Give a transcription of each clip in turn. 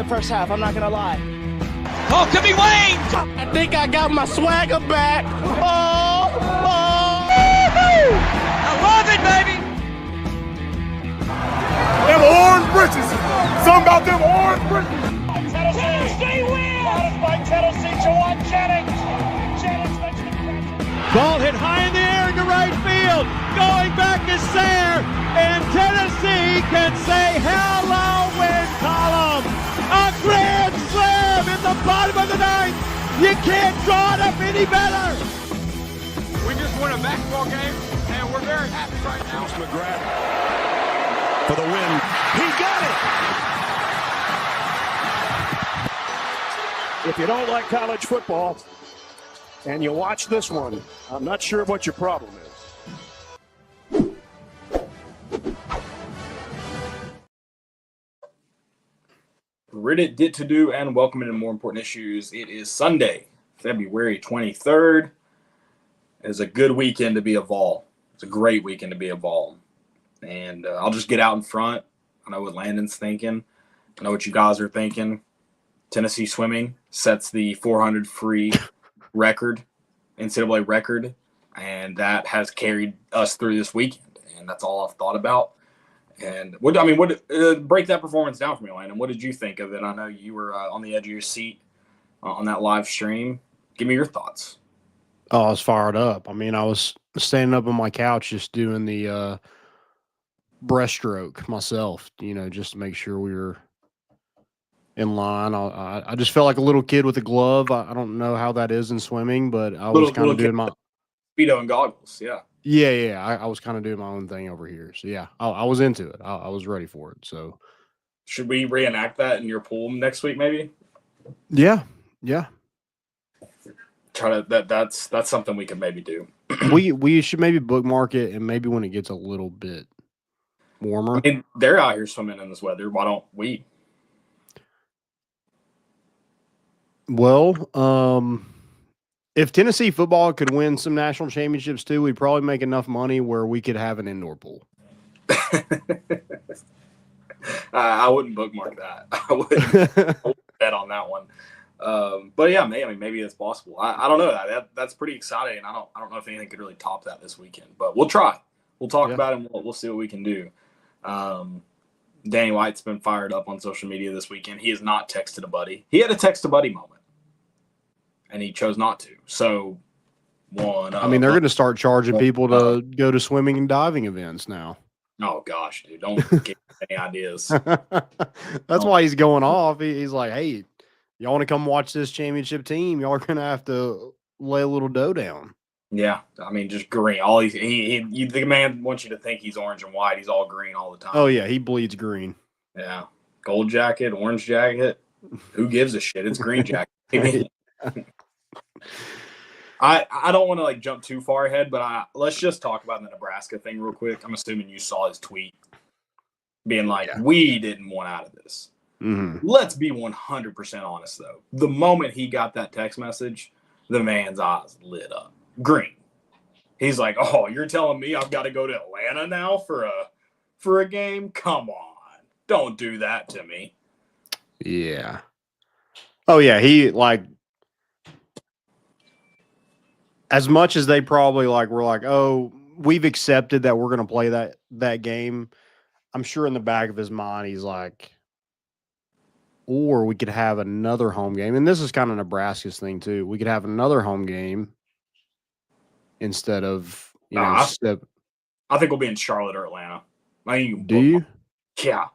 the first half. I'm not going to lie. Oh, could be Wayne! I think I got my swagger back. Oh! I love it, baby! Them orange britches. Something about them orange britches. Tennessee wins! Out of by Tennessee, Jawan Jennings. Jennings makes the catch. Ball hit high in the air into right field. Going back is Sayre. And Tennessee can say hello, win column. A grand slam in the bottom of the ninth. You can't draw it up any better. We just won a basketball game, and we're very happy right now. McGrath for the win. He got it. If you don't like college football and you watch this one, I'm not sure what your problem is. Reddit did to do, and welcome into more important issues. It is Sunday, February 23rd. It is a good weekend to be a Vol. It's a great weekend to be a Vol. And I'll just get out in front. I know what Landon's thinking. I know what you guys are thinking. Tennessee swimming sets the 400 free record, NCAA record, and that has carried us through this weekend. And that's all I've thought about. And what break that performance down for me, Landon. What did you think of it? I know you were on the edge of your seat on that live stream. Give me your thoughts. Oh, I was fired up. I mean, I was standing up on my couch just doing the breaststroke myself, just to make sure we were in line. I just felt like a little kid with a glove. I don't know how that is in swimming, but I was kind of doing my Speedo and goggles. Yeah. Yeah. I was kind of doing my own thing over here. So, yeah, I was into it. I was ready for it. So, should we reenact that in your pool next week, maybe? Yeah. Try to that's something we could maybe do. we should maybe bookmark it, and maybe when it gets a little bit warmer. I mean, they're out here swimming in this weather. Why don't we? Well, if Tennessee football could win some national championships too, we'd probably make enough money where we could have an indoor pool. I wouldn't bookmark that. I wouldn't bet on that one. But yeah, maybe it's possible. I don't know. That's pretty exciting. I don't know if anything could really top that this weekend, but we'll try. We'll talk about it and we'll see what we can do. Danny White's been fired up on social media this weekend. He has not texted a buddy. He had a text a buddy moment, and he chose not to. So, they're going to start charging people to go to swimming and diving events now. Oh, gosh, dude. Don't get any ideas. That's why he's going off. He's like, hey, y'all want to come watch this championship team? Y'all are going to have to lay a little dough down. Yeah, I mean, just green. The man wants you to think he's orange and white. He's all green all the time. Oh, yeah, he bleeds green. Yeah. Gold jacket, orange jacket. Who gives a shit? It's green jacket. I don't want to jump too far ahead, but let's just talk about the Nebraska thing real quick. I'm assuming you saw his tweet being like, we didn't want out of this. Mm-hmm. Let's be 100% honest, though. The moment he got that text message, the man's eyes lit up. Green. He's like, oh, you're telling me I've got to go to Atlanta now for a game? Come on. Don't do that to me. Yeah. Oh, yeah. He, as much as they probably were like, oh, we've accepted that we're going to play that game, I'm sure in the back of his mind, he's like, or we could have another home game. And this is kind of Nebraska's thing, too. We could have another home game instead of, I think we'll be in Charlotte or Atlanta. Do you? Yeah.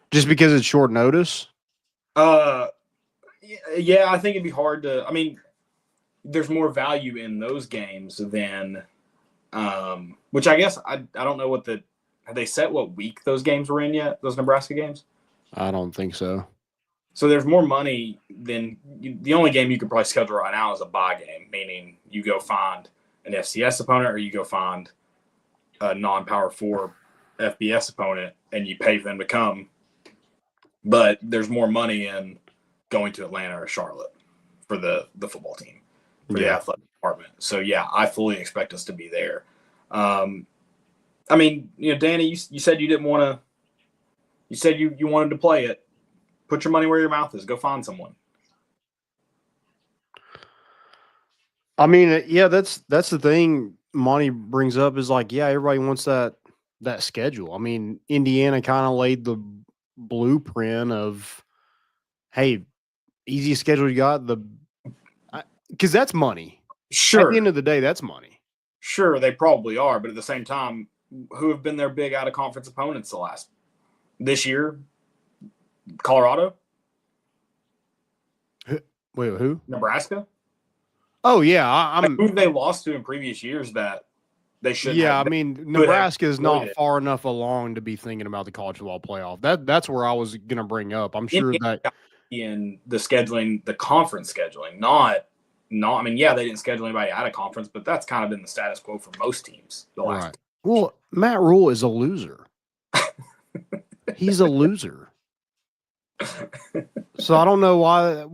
Just because it's short notice? Yeah, I think it'd be hard to – I mean, there's more value in those games than which I guess I don't know have they set what week those games were in yet, those Nebraska games? I don't think so. So there's more money than the only game you could probably schedule right now is a bye game, meaning you go find an FCS opponent or you go find a non-Power 4 FBS opponent and you pay for them to come. But there's more money in going to Atlanta or Charlotte for the football team, for the athletic department. So, yeah, I fully expect us to be there. I mean, Danny, you said you didn't want to – you said you wanted to play it. Put your money where your mouth is. Go find someone. I mean, yeah, that's the thing Monty brings up is like, yeah, everybody wants that schedule. I mean, Indiana kind of laid the blueprint of, hey, easiest schedule you got, because that's money. Sure. At the end of the day, that's money. Sure, they probably are, but at the same time, who have been their big out of conference opponents this year? Colorado? Wait, who? Nebraska? Oh yeah, I'm. Who they lost to in previous years that they should. Yeah, I mean, Nebraska is not far enough along to be thinking about the college football playoff. That's where I was gonna bring up. I'm sure that in the scheduling, the conference scheduling, not. I mean, yeah, they didn't schedule anybody out of conference, but that's kind of been the status quo for most teams. Right. Well, Matt Rule is a loser. He's a loser. So I don't know why.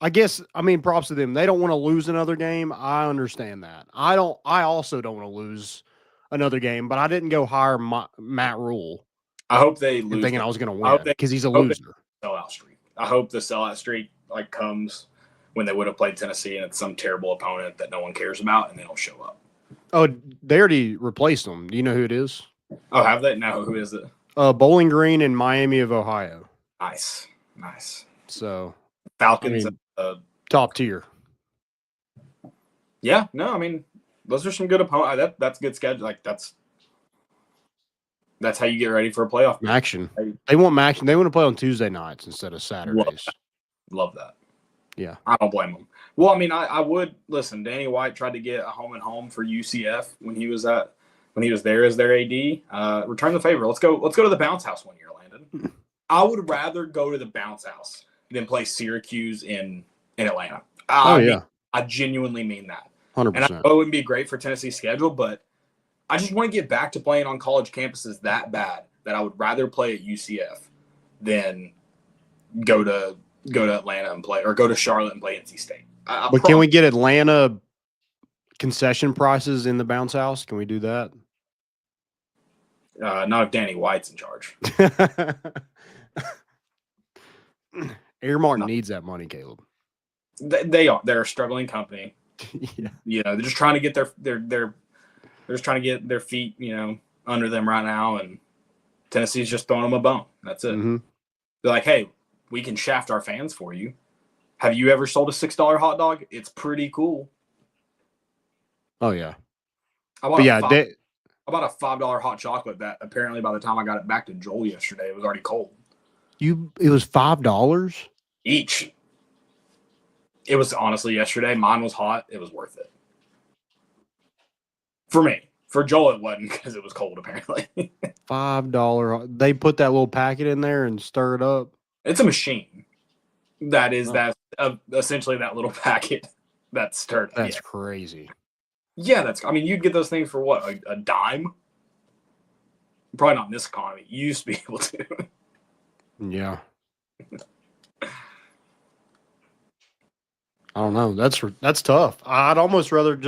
I guess, I mean, props to them. They don't want to lose another game. I understand that. I also don't want to lose another game, but I didn't go hire Matt Rule. I hope they lose. Thinking I was going to win because he's a loser. Sellout streak. I hope the sellout streak comes when they would have played Tennessee and it's some terrible opponent that no one cares about and they don't show up. Oh, they already replaced them. Do you know who it is? Oh, have they? No, who is it? Bowling Green and Miami of Ohio. Nice. So Falcons, top tier. Yeah, no, I mean, those are some good opponents. That's good schedule. That's how you get ready for a playoff action. They want action. They want to play on Tuesday nights instead of Saturdays. Love that. Yeah, I don't blame them. Well, I mean, I would listen. Danny White tried to get a home and home for UCF when he was there as their AD. Return the favor. Let's go to the bounce house one year, Landon. I would rather go to the bounce house than play Syracuse in Atlanta. I genuinely mean that. 100%. And I know it wouldn't be great for Tennessee's schedule, but I just want to get back to playing on college campuses that bad that I would rather play at UCF than go to Atlanta and play, or go to Charlotte and play NC State. But can we get Atlanta concession prices in the bounce house? Can we do that? Not if Danny White's in charge. Air Martin needs that money, Caleb. They're a struggling company. Yeah. You know, they're just trying to get they're just trying to get their feet, under them right now, and Tennessee's just throwing them a bone. That's it. Mm-hmm. They're like, hey, we can shaft our fans for you. Have you ever sold a $6 hot dog? It's pretty cool. Oh yeah. I bought a $5 hot chocolate that apparently by the time I got it back to Joel yesterday, it was already cold. It was $5 each. It was honestly yesterday. Mine was hot. It was worth it. For me. For Joel, it wasn't because it was cold, apparently. $5. They put that little packet in there and stir it up. It's a machine. That is essentially that little packet that's stirred up. That's crazy. Yeah, you'd get those things for what? A dime? Probably not in this economy. You used to be able to. Yeah. I don't know. That's tough. I'd almost rather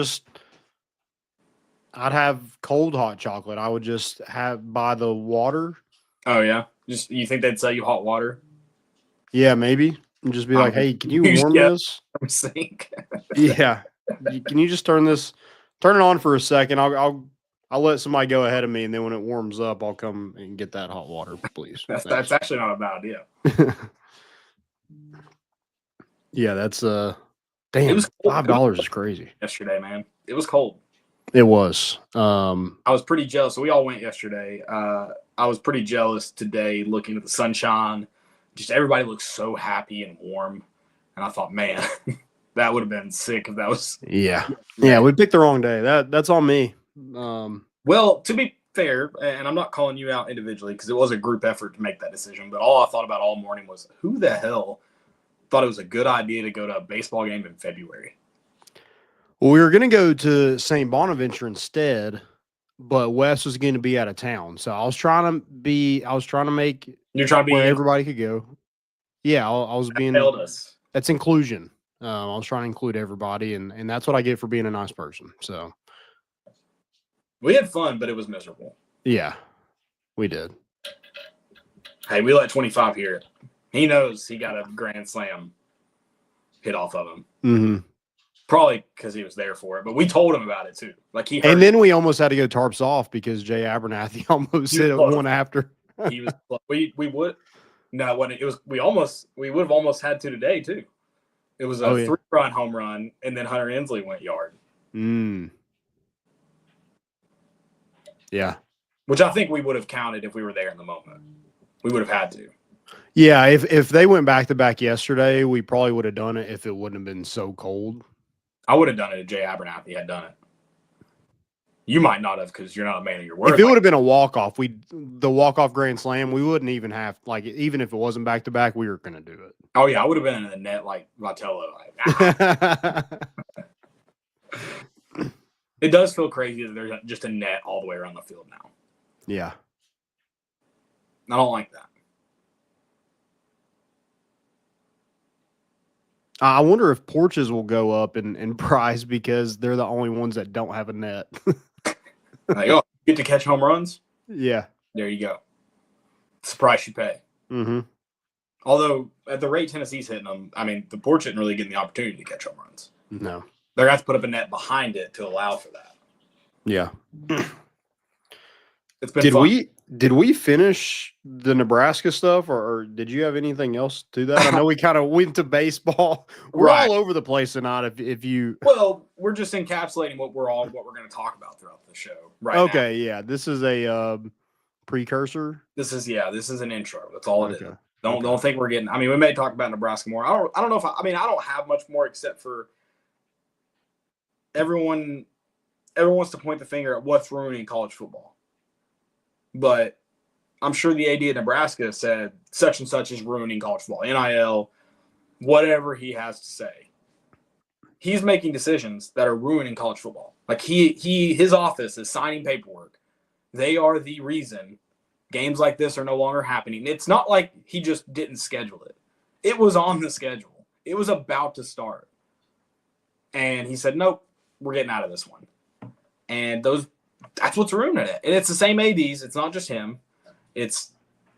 I'd have cold hot chocolate. I would just buy the water. Oh yeah. You think they'd sell you hot water? Yeah, maybe. And just be like, hey, can you warm this? From sink. Yeah. Can you just turn it on for a second? I'll let somebody go ahead of me, and then when it warms up, I'll come and get that hot water, please. That's actually not a bad idea. Yeah, that's damn. It was $5 is crazy. Yesterday, man, it was cold. It was. I was pretty jealous. So we all went yesterday. I was pretty jealous today, looking at the sunshine. Just everybody looks so happy and warm, and I thought, man, that would have been sick if that was. Yeah, we picked the wrong day. That's on me. Well, to be fair, and I'm not calling you out individually because it was a group effort to make that decision, but all I thought about all morning was, who the hell thought it was a good idea to go to a baseball game in February? Well, we were going to go to St. Bonaventure instead, but Wes was going to be out of town. So I was trying to make where everybody could go. Yeah, I was being. That's inclusion. I was trying to include everybody, and that's what I get for being a nice person. So we had fun, but it was miserable. Yeah, we did. Hey, we let 25 hear it. He knows he got a grand slam hit off of him. Mm-hmm. Probably because he was there for it, but we told him about it too. Like he heard And then it. we almost had to go tarps off because Jay Abernathy almost hit it one after. He was we would no when it was we would have almost had to today too. It was a 3-run home run, and then Hunter Inslee went yard. Yeah, which I think we would have counted if we were there in the moment. We would have had to. Yeah, if they went back to back yesterday, we probably would have done it if it wouldn't have been so cold. I would have done it if Jay Abernathy had done it. You might not have because you're not a man of your word. If it would have been a walk-off, the walk-off grand slam, we wouldn't even have, like, even if it wasn't back-to-back, we were going to do it. Oh, yeah, I would have been in the net like Vitello. It does feel crazy that there's just a net all the way around the field now. Yeah. I don't like that. I wonder if porches will go up in price because they're the only ones that don't have a net. Like, oh, you get to catch home runs? Yeah. There you go. It's the price you pay. Mm-hmm. Although, at the rate Tennessee's hitting them, I mean, the porch isn't really getting the opportunity to catch home runs. No. They're going to have to put up a net behind it to allow for that. Yeah. It's been fun. Did we finish the Nebraska stuff, or did you have anything else to that? I know we kind of went to baseball. We're all over the place tonight. If you we're just encapsulating what we're going to talk about throughout the show. Right. Okay. Now. Yeah. This is a precursor. This is an intro. That's all it is. Don't think we're getting. I mean, we may talk about Nebraska more. I don't know if I don't have much more except for everyone wants to point the finger at what's ruining college football. But I'm sure the AD at Nebraska said such and such is ruining college football, NIL, whatever he has to say. He's making decisions that are ruining college football. Like his office is signing paperwork. They are the reason games like this are no longer happening. It's not like he just didn't schedule it. It was on the schedule. It was about to start. And he said, nope, we're getting out of this one. And that's what's ruining it. And it's the same ADs. It's not just him.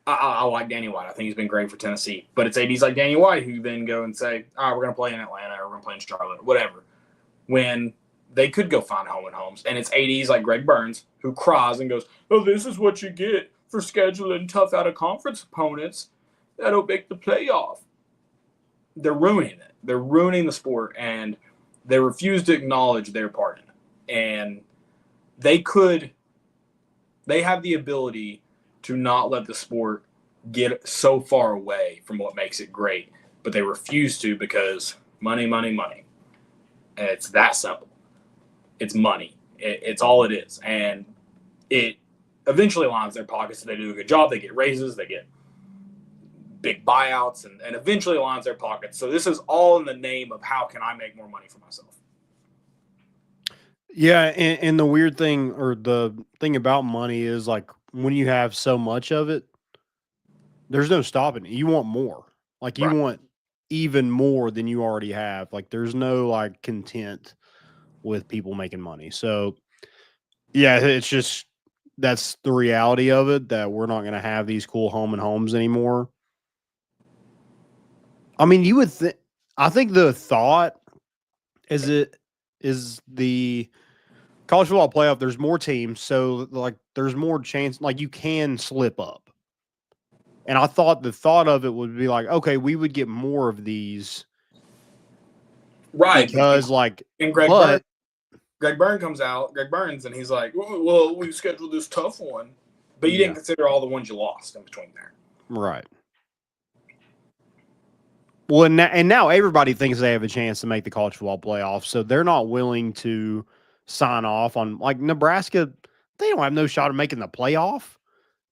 I like Danny White. I think he's been great for Tennessee. But it's ADs like Danny White who then go and say, all right, we're going to play in Atlanta or we're going to play in Charlotte or whatever. When they could go find home and homes. And it's ADs like Greg Burns who cries and goes, oh, this is what you get for scheduling tough out-of-conference opponents that'll make the playoff. They're ruining it. They're ruining the sport, and they refuse to acknowledge their part in it. And they have the ability to not let the sport get so far away from what makes it great, but they refuse to because money, money, money. And it's that simple. It's money. It's all it is. And it eventually lines their pockets. If they do a good job, they get raises, they get big buyouts, and eventually lines their pockets. So this is all in the name of how can I make more money for myself. Yeah, and the weird thing or the thing about money is like when you have so much of it, there's no stopping it. You want more. Like you want even more than you already have. Like there's no like content with people making money. So yeah, it's just that's the reality of it, that we're not going to have these cool home and homes anymore. I mean, you would think. I think the thought is the college football playoff. There's more teams, so like there's more chance. Like you can slip up. And I thought the thought of it would be like, okay, we would get more of these, right? Because like, and Greg Burns comes out, and he's like, well, we scheduled this tough one, but you didn't consider all the ones you lost in between there. Right. Well, and now everybody thinks they have a chance to make the college football playoff, so they're not willing to sign off on, like, Nebraska. They don't have no shot of making the playoff,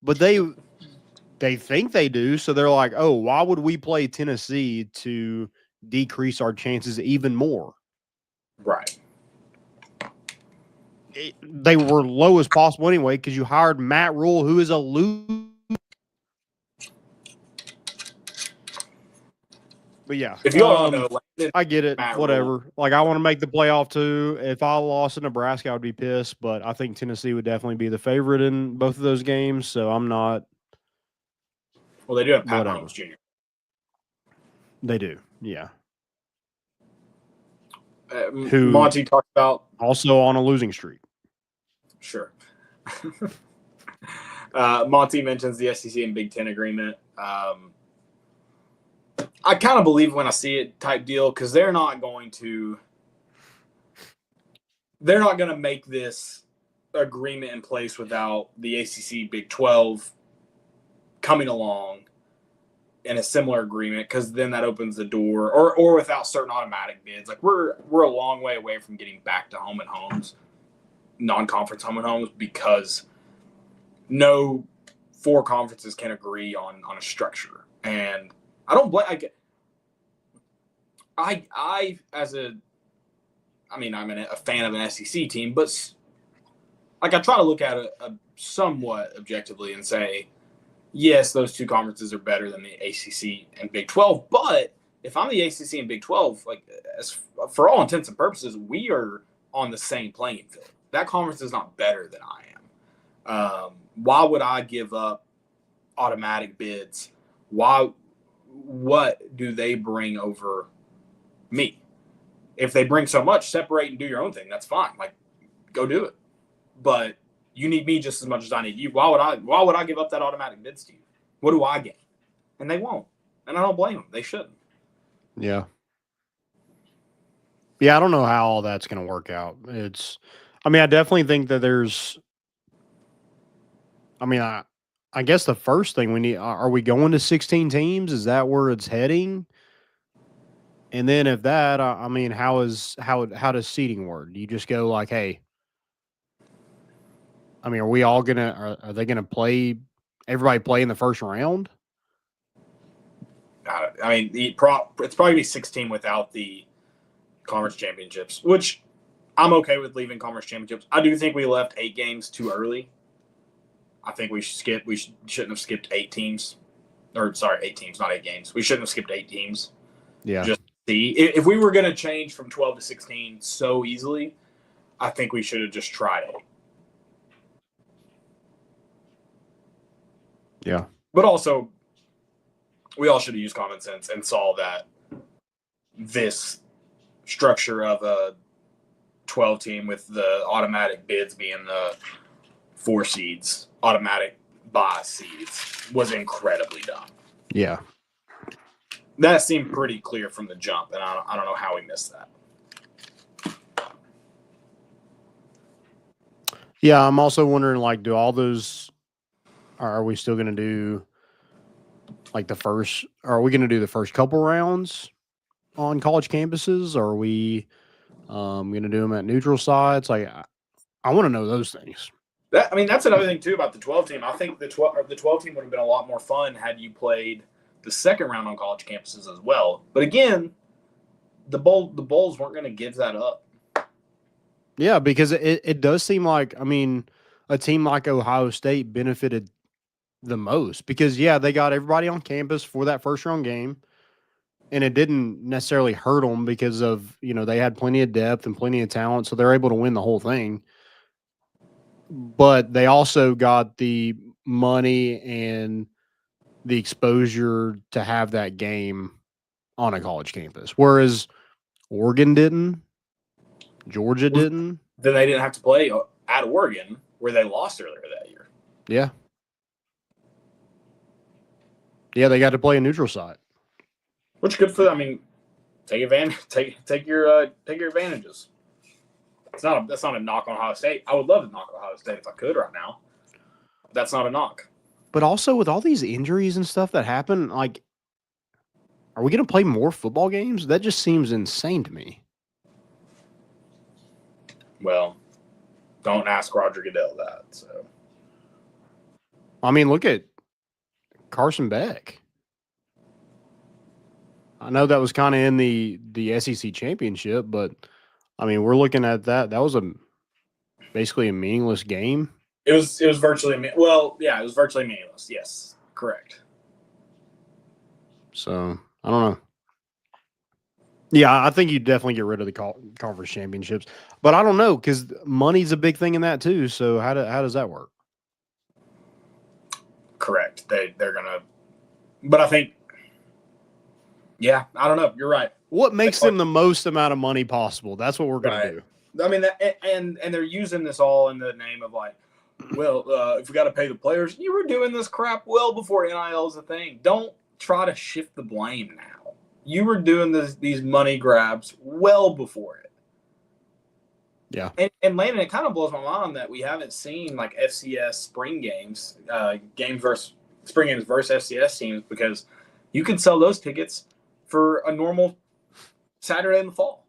but they think they do, so they're like, oh, why would we play Tennessee to decrease our chances even more? Right. They were low as possible anyway because you hired Matt Rule, who is a loser. But yeah, if you all know, I get it. Matt whatever. Rule. Like I want to make the playoff too. If I lost in Nebraska, I would be pissed. But I think Tennessee would definitely be the favorite in both of those games. So I'm not. Well, they do have Pat Whatever. Mahomes Jr. They do, yeah. Who Monty talked about. Also on a losing streak. Sure. Monty mentions the SEC and Big Ten agreement. I kind of believe when I see it type deal because they're not going to make this agreement in place without the ACC Big 12 coming along in a similar agreement, because then that opens the door, or without certain automatic bids. Like we're a long way away from getting back to home and homes, non-conference home and homes, because no 4 conferences can agree on a structure. And I don't blame. I'm a fan of an SEC team, but like I try to look at it somewhat objectively and say, yes, those 2 conferences are better than the ACC and Big 12. But if I'm the ACC and Big 12, like for all intents and purposes, we are on the same playing field. That conference is not better than I am. Why would I give up automatic bids? What do they bring over me? If they bring so much, separate and do your own thing. That's fine. Like, go do it. But you need me just as much as I need you. Why would I give up that automatic bids to you? What do I gain? And they won't. And I don't blame them. They shouldn't. Yeah. Yeah, I don't know how all that's going to work out. I definitely think that I guess the first thing we need, are we going to 16 teams? Is that where it's heading? And then if that, how does seeding work? Do you just go like, hey, are we all are they gonna play? Everybody play in the first round? It's probably be 16 without the conference championships, which I'm okay with leaving conference championships. I do think we left 8 games too early. I think we shouldn't have skipped 8 teams. Or sorry, 8 teams, not 8 games. We shouldn't have skipped 8 teams. Yeah. Just see if we were going to change from 12 to 16 so easily, I think we should have just tried it. Yeah. But also, we all should have used common sense and saw that this structure of a 12 team with the automatic bids being the 4 seeds, automatic bye seeds, was incredibly dumb. Yeah. That seemed pretty clear from the jump, and I don't know how we missed that. Yeah, I'm also wondering, like, are we still going to do, like, are we going to do the first couple rounds on college campuses? Or are we going to do them at neutral sites? Like, I want to know those things. That's another thing, too, about the 12 team. I think the 12 team would have been a lot more fun had you played the second round on college campuses as well. But again, the Bulls weren't going to give that up. Yeah, because it does seem like, a team like Ohio State benefited the most because, yeah, they got everybody on campus for that first round game, and it didn't necessarily hurt them because of, they had plenty of depth and plenty of talent, so they're able to win the whole thing. But they also got the money and the exposure to have that game on a college campus, whereas Oregon didn't, Georgia didn't. Then they didn't have to play at Oregon, where they lost earlier that year. Yeah. Yeah, they got to play a neutral site. Which good for them. Take advantage. Take your advantages. That's not a knock on Ohio State. I would love to knock Ohio State if I could right now. That's not a knock. But also with all these injuries and stuff that happen, like, are we going to play more football games? That just seems insane to me. Well, don't ask Roger Goodell that. So, look at Carson Beck. I know that was kind of in the SEC championship, but we're looking at that. That was basically a meaningless game. It was virtually it was virtually meaningless. Yes, correct. So I don't know. Yeah, I think you definitely get rid of the conference championships, but I don't know because money's a big thing in that too. So how does that work? Correct. They're gonna But I think, yeah, I don't know. You're right. What makes them the most amount of money possible? That's what we're going to do. I mean, and they're using this all in the name of like, well, if we got to pay the players, you were doing this crap well before NIL is a thing. Don't try to shift the blame now. You were doing these money grabs well before it. Yeah. And Landon, it kind of blows my mind that we haven't seen like FCS spring games, spring games versus FCS teams, because you can sell those tickets for a normal Saturday in the fall.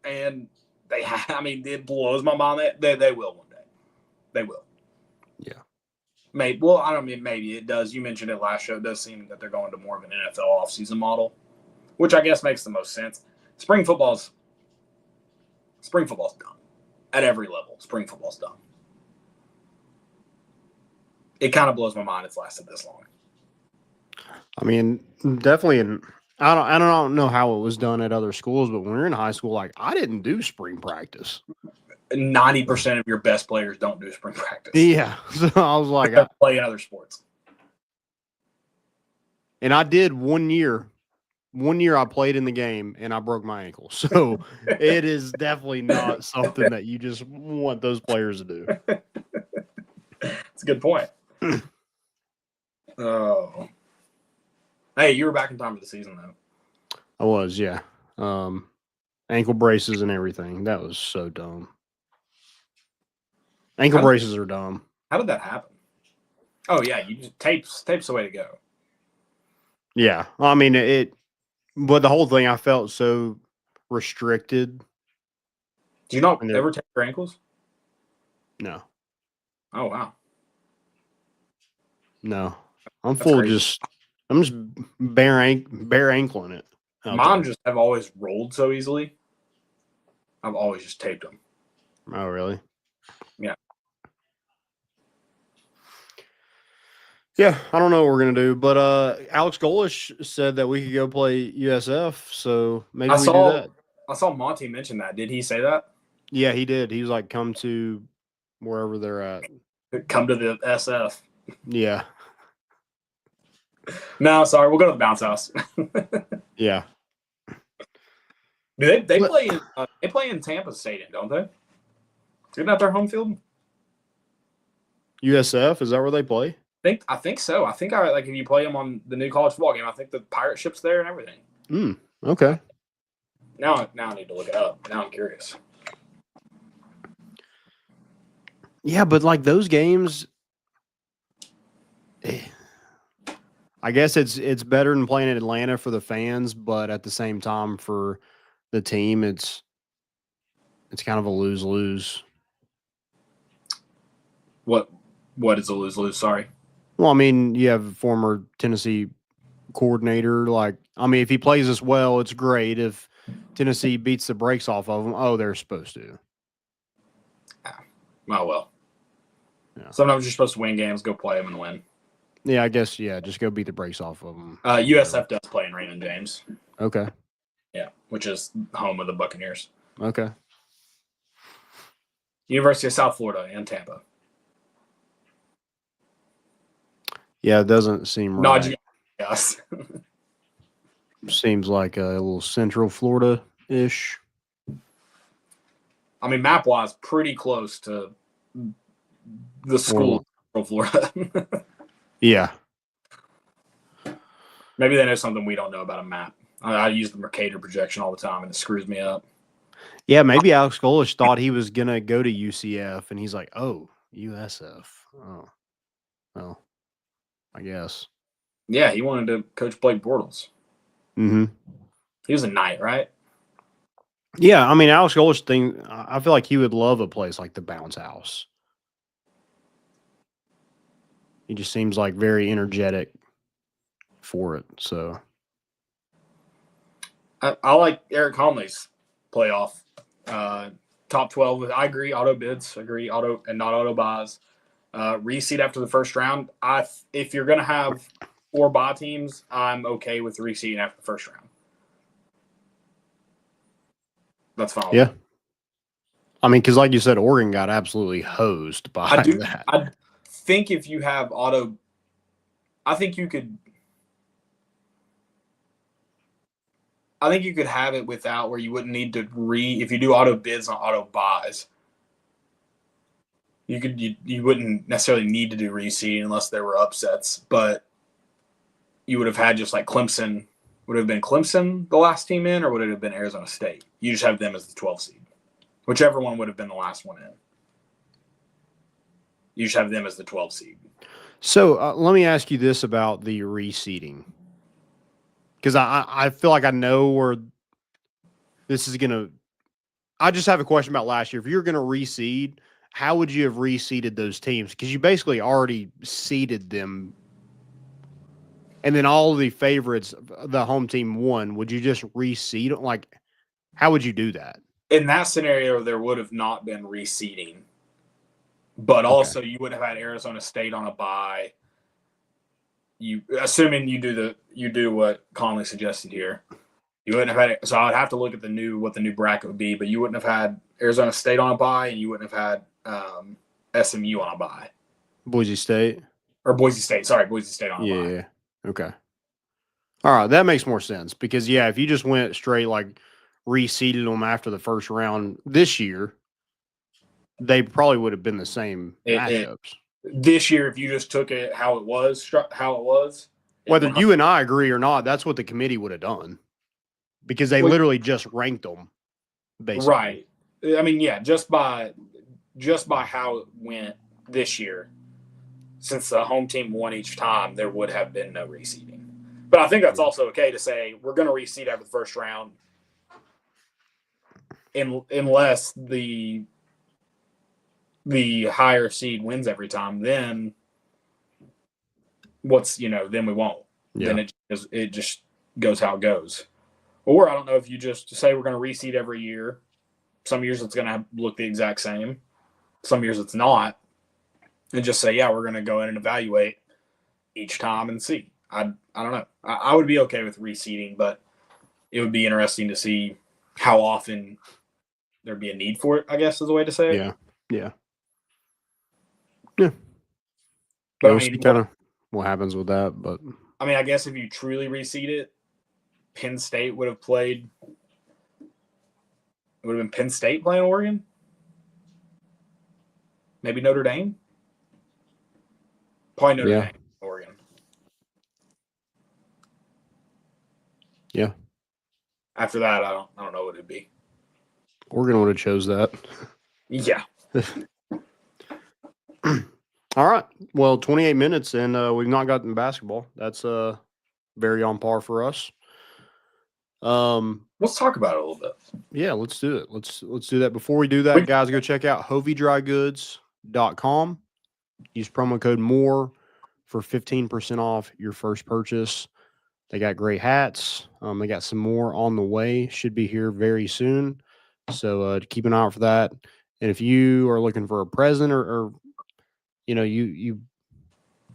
And it blows my mind that they will one day. They will. Yeah. Maybe. Well, I don't mean maybe it does. You mentioned it last show. It does seem that they're going to more of an NFL offseason model, which I guess makes the most sense. Spring football's done at every level. Spring football's done. It kind of blows my mind it's lasted this long. I mean, definitely. I don't know how it was done at other schools, but when we were in high school, like I didn't do spring practice. 90% of your best players don't do spring practice. Yeah, so I was like, they're playing other sports. And I did 1 year. 1 year I played in the game and I broke my ankle. So it is definitely not something that you just want those players to do. That's a good point. Oh. Hey, you were back in time for the season, though. I was, yeah. Ankle braces and everything. That was so dumb. Ankle braces are dumb. How did that happen? Oh, yeah. You just tape's the way to go. Yeah. I mean, but the whole thing, I felt so restricted. Do you not ever tape your ankles? No. Oh, wow. No. I'm just bare ankling it. Mine just have always rolled so easily. I've always just taped them. Oh, really? Yeah. Yeah, I don't know what we're gonna do, but Alex Golish said that we could go play USF, so maybe we do that. I saw Monty mention that. Did he say that? Yeah, he did. He was like, "Come to wherever they're at. Come to the SF." Yeah. No, sorry. We'll go to the bounce house. Yeah. Do they play in they play in Tampa Stadium, don't they? Isn't that their home field? USF, is that where they play? I think so. I think if you play them on the new college football game, I think the pirate ship's there and everything. Okay. Now I need to look it up. Now I'm curious. Yeah, but like those games, I guess it's better than playing in Atlanta for the fans, but at the same time for the team, it's kind of a lose-lose. What is a lose-lose? Sorry. Well, I mean, you have a former Tennessee coordinator. Like, I mean, if he plays us well, it's great. If Tennessee beats the brakes off of them, they're supposed to. Oh, well. Yeah. Sometimes you're supposed to win games, go play them and win. Yeah, I guess, just go beat the brakes off of them. USF does play in Raymond James. Okay. Yeah, which is home of the Buccaneers. Okay. University of South Florida and Tampa. Yeah, it doesn't seem right. Yes. Seems like a little Central Florida-ish. I mean, map-wise, pretty close to the school of Florida. Yeah. Maybe they know something we don't know about a map. I use the Mercator projection all the time, and it screws me up. Yeah, maybe Alex Golish thought he was going to go to UCF, and he's like, oh, USF. Oh, well, I guess. Yeah, he wanted to coach Blake Bortles. Mm-hmm. He was a Knight, right? Yeah, I mean, Alex Golish I feel like he would love a place like the Bounce House. He just seems like very energetic for it. So I like Eric Conley's playoff top 12. I agree. Auto bids, agree. Auto and not auto buys. Reseed after the first round. If you're going to have 4 bye teams, I'm okay with reseeding after the first round. That's fine. Yeah. I mean, because like you said, Oregon got absolutely hosed by that. I think if you have auto I think you could have it without where you wouldn't need to if you do auto bids on auto buys. You wouldn't necessarily need to do reseeding unless there were upsets, but you would have had just like Clemson. Would it have been Clemson the last team in, or would it have been Arizona State? You just have them as the 12 seed. Whichever one would have been the last one in. You just have them as the 12 seed. So let me ask you this about the reseeding. Because I feel like I know where this is going to – I just have a question about last year. If you're going to reseed, how would you have reseeded those teams? Because you basically already seeded them. And then all of the favorites, the home team won. Would you just reseed them? Like, how would you do that? In that scenario, there would have not been reseeding. But also, you would have had Arizona State on a bye. Assuming you do what Conley suggested here, you wouldn't have had it. So I would have to look at what the new bracket would be. But you wouldn't have had Arizona State on a bye, and you wouldn't have had SMU on a bye. Boise State on a bye. Yeah. Okay. All right, that makes more sense because if you just went straight like reseeded them after the first round this year, they probably would have been the same matchups. This year, if you just took it how it was, whether you and I agree or not, that's what the committee would have done because they literally just ranked them, basically. Right. I mean, just by how it went this year, since the home team won each time, there would have been no reseeding. But I think that's also okay to say we're going to reseed after the first round, unless the higher seed wins every time. Then then we won't. Yeah. Then it just goes how it goes. Or I don't know if you just say we're going to reseed every year. Some years it's going to look the exact same. Some years it's not. And just say, we're going to go in and evaluate each time and see. I don't know. I would be okay with reseeding, but it would be interesting to see how often there'd be a need for it, I guess is the way to say it. Yeah. But we'll see kind of what happens with that. But I mean, I guess if you truly reseed it, Penn State would have played. It would have been Penn State playing Oregon. Maybe Notre Dame. Probably Notre Dame, Oregon. Yeah. After that, I don't know what it'd be. Oregon would have chose that. Yeah. All right. Well, 28 minutes, and we've not gotten basketball. That's very on par for us. Let's talk about it a little bit. Yeah, let's do it. Let's do that. Before we do that, guys, go check out hoviedrygoods.com. Use promo code MORE for 15% off your first purchase. They got great hats. They got some more on the way. Should be here very soon. So keep an eye out for that. And if you are looking for a present or you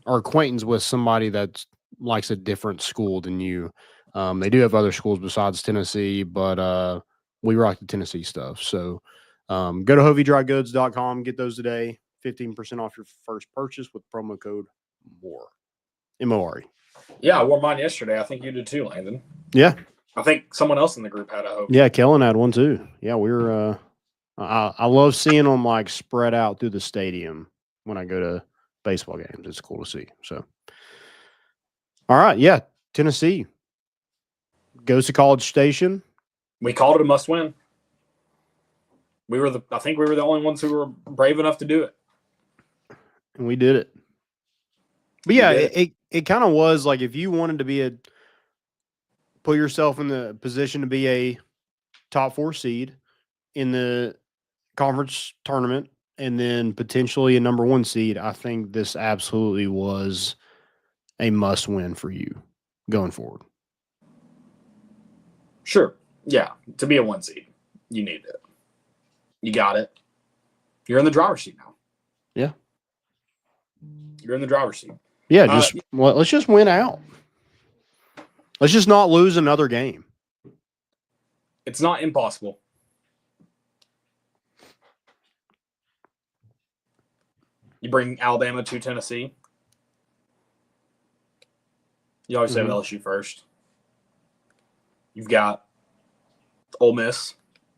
are acquaintance with somebody that likes a different school than you, they do have other schools besides Tennessee, but we rock the Tennessee stuff. So go to hoviedrygoods.com. Get those today. 15% off your first purchase with promo code MORE. M-O-R-E. Yeah, I wore mine yesterday. I think you did too, Landon. Yeah. I think someone else in the group had a Hovi. Yeah, Kellen had one too. Yeah, we were I love seeing them like spread out through the stadium when I go to baseball games. It's cool to see. So all right, Tennessee goes to College Station. We called it a must win. I think we were the only ones who were brave enough to do it. And we did it. But yeah, it kind of was like if you wanted to put yourself in the position to be a top 4 seed in the conference tournament and then potentially a number 1 seed, I think this absolutely was a must win for you going forward. Sure. Yeah. To be a 1 seed, you need it. You got it. You're in the driver's seat now. Yeah. You're in the driver's seat. Yeah, let's just win out. Let's just not lose another game. It's not impossible. You bring Alabama to Tennessee. You always say LSU first. You've got Ole Miss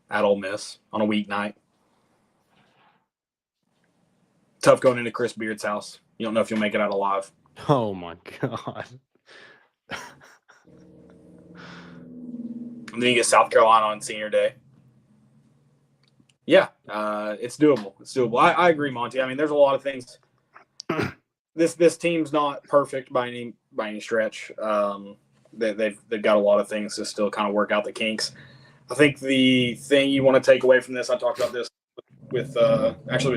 at Ole Miss on a weeknight. Tough going into Chris Beard's house. You don't know if you'll make it out alive. Oh, my God. And then you get South Carolina on Senior Day. Yeah, it's doable. It's doable. I agree, Monty. I mean, there's a lot of things. This team's not perfect by any stretch. They've got a lot of things to still kind of work out the kinks. I think the thing you want to take away from this, I talked about this with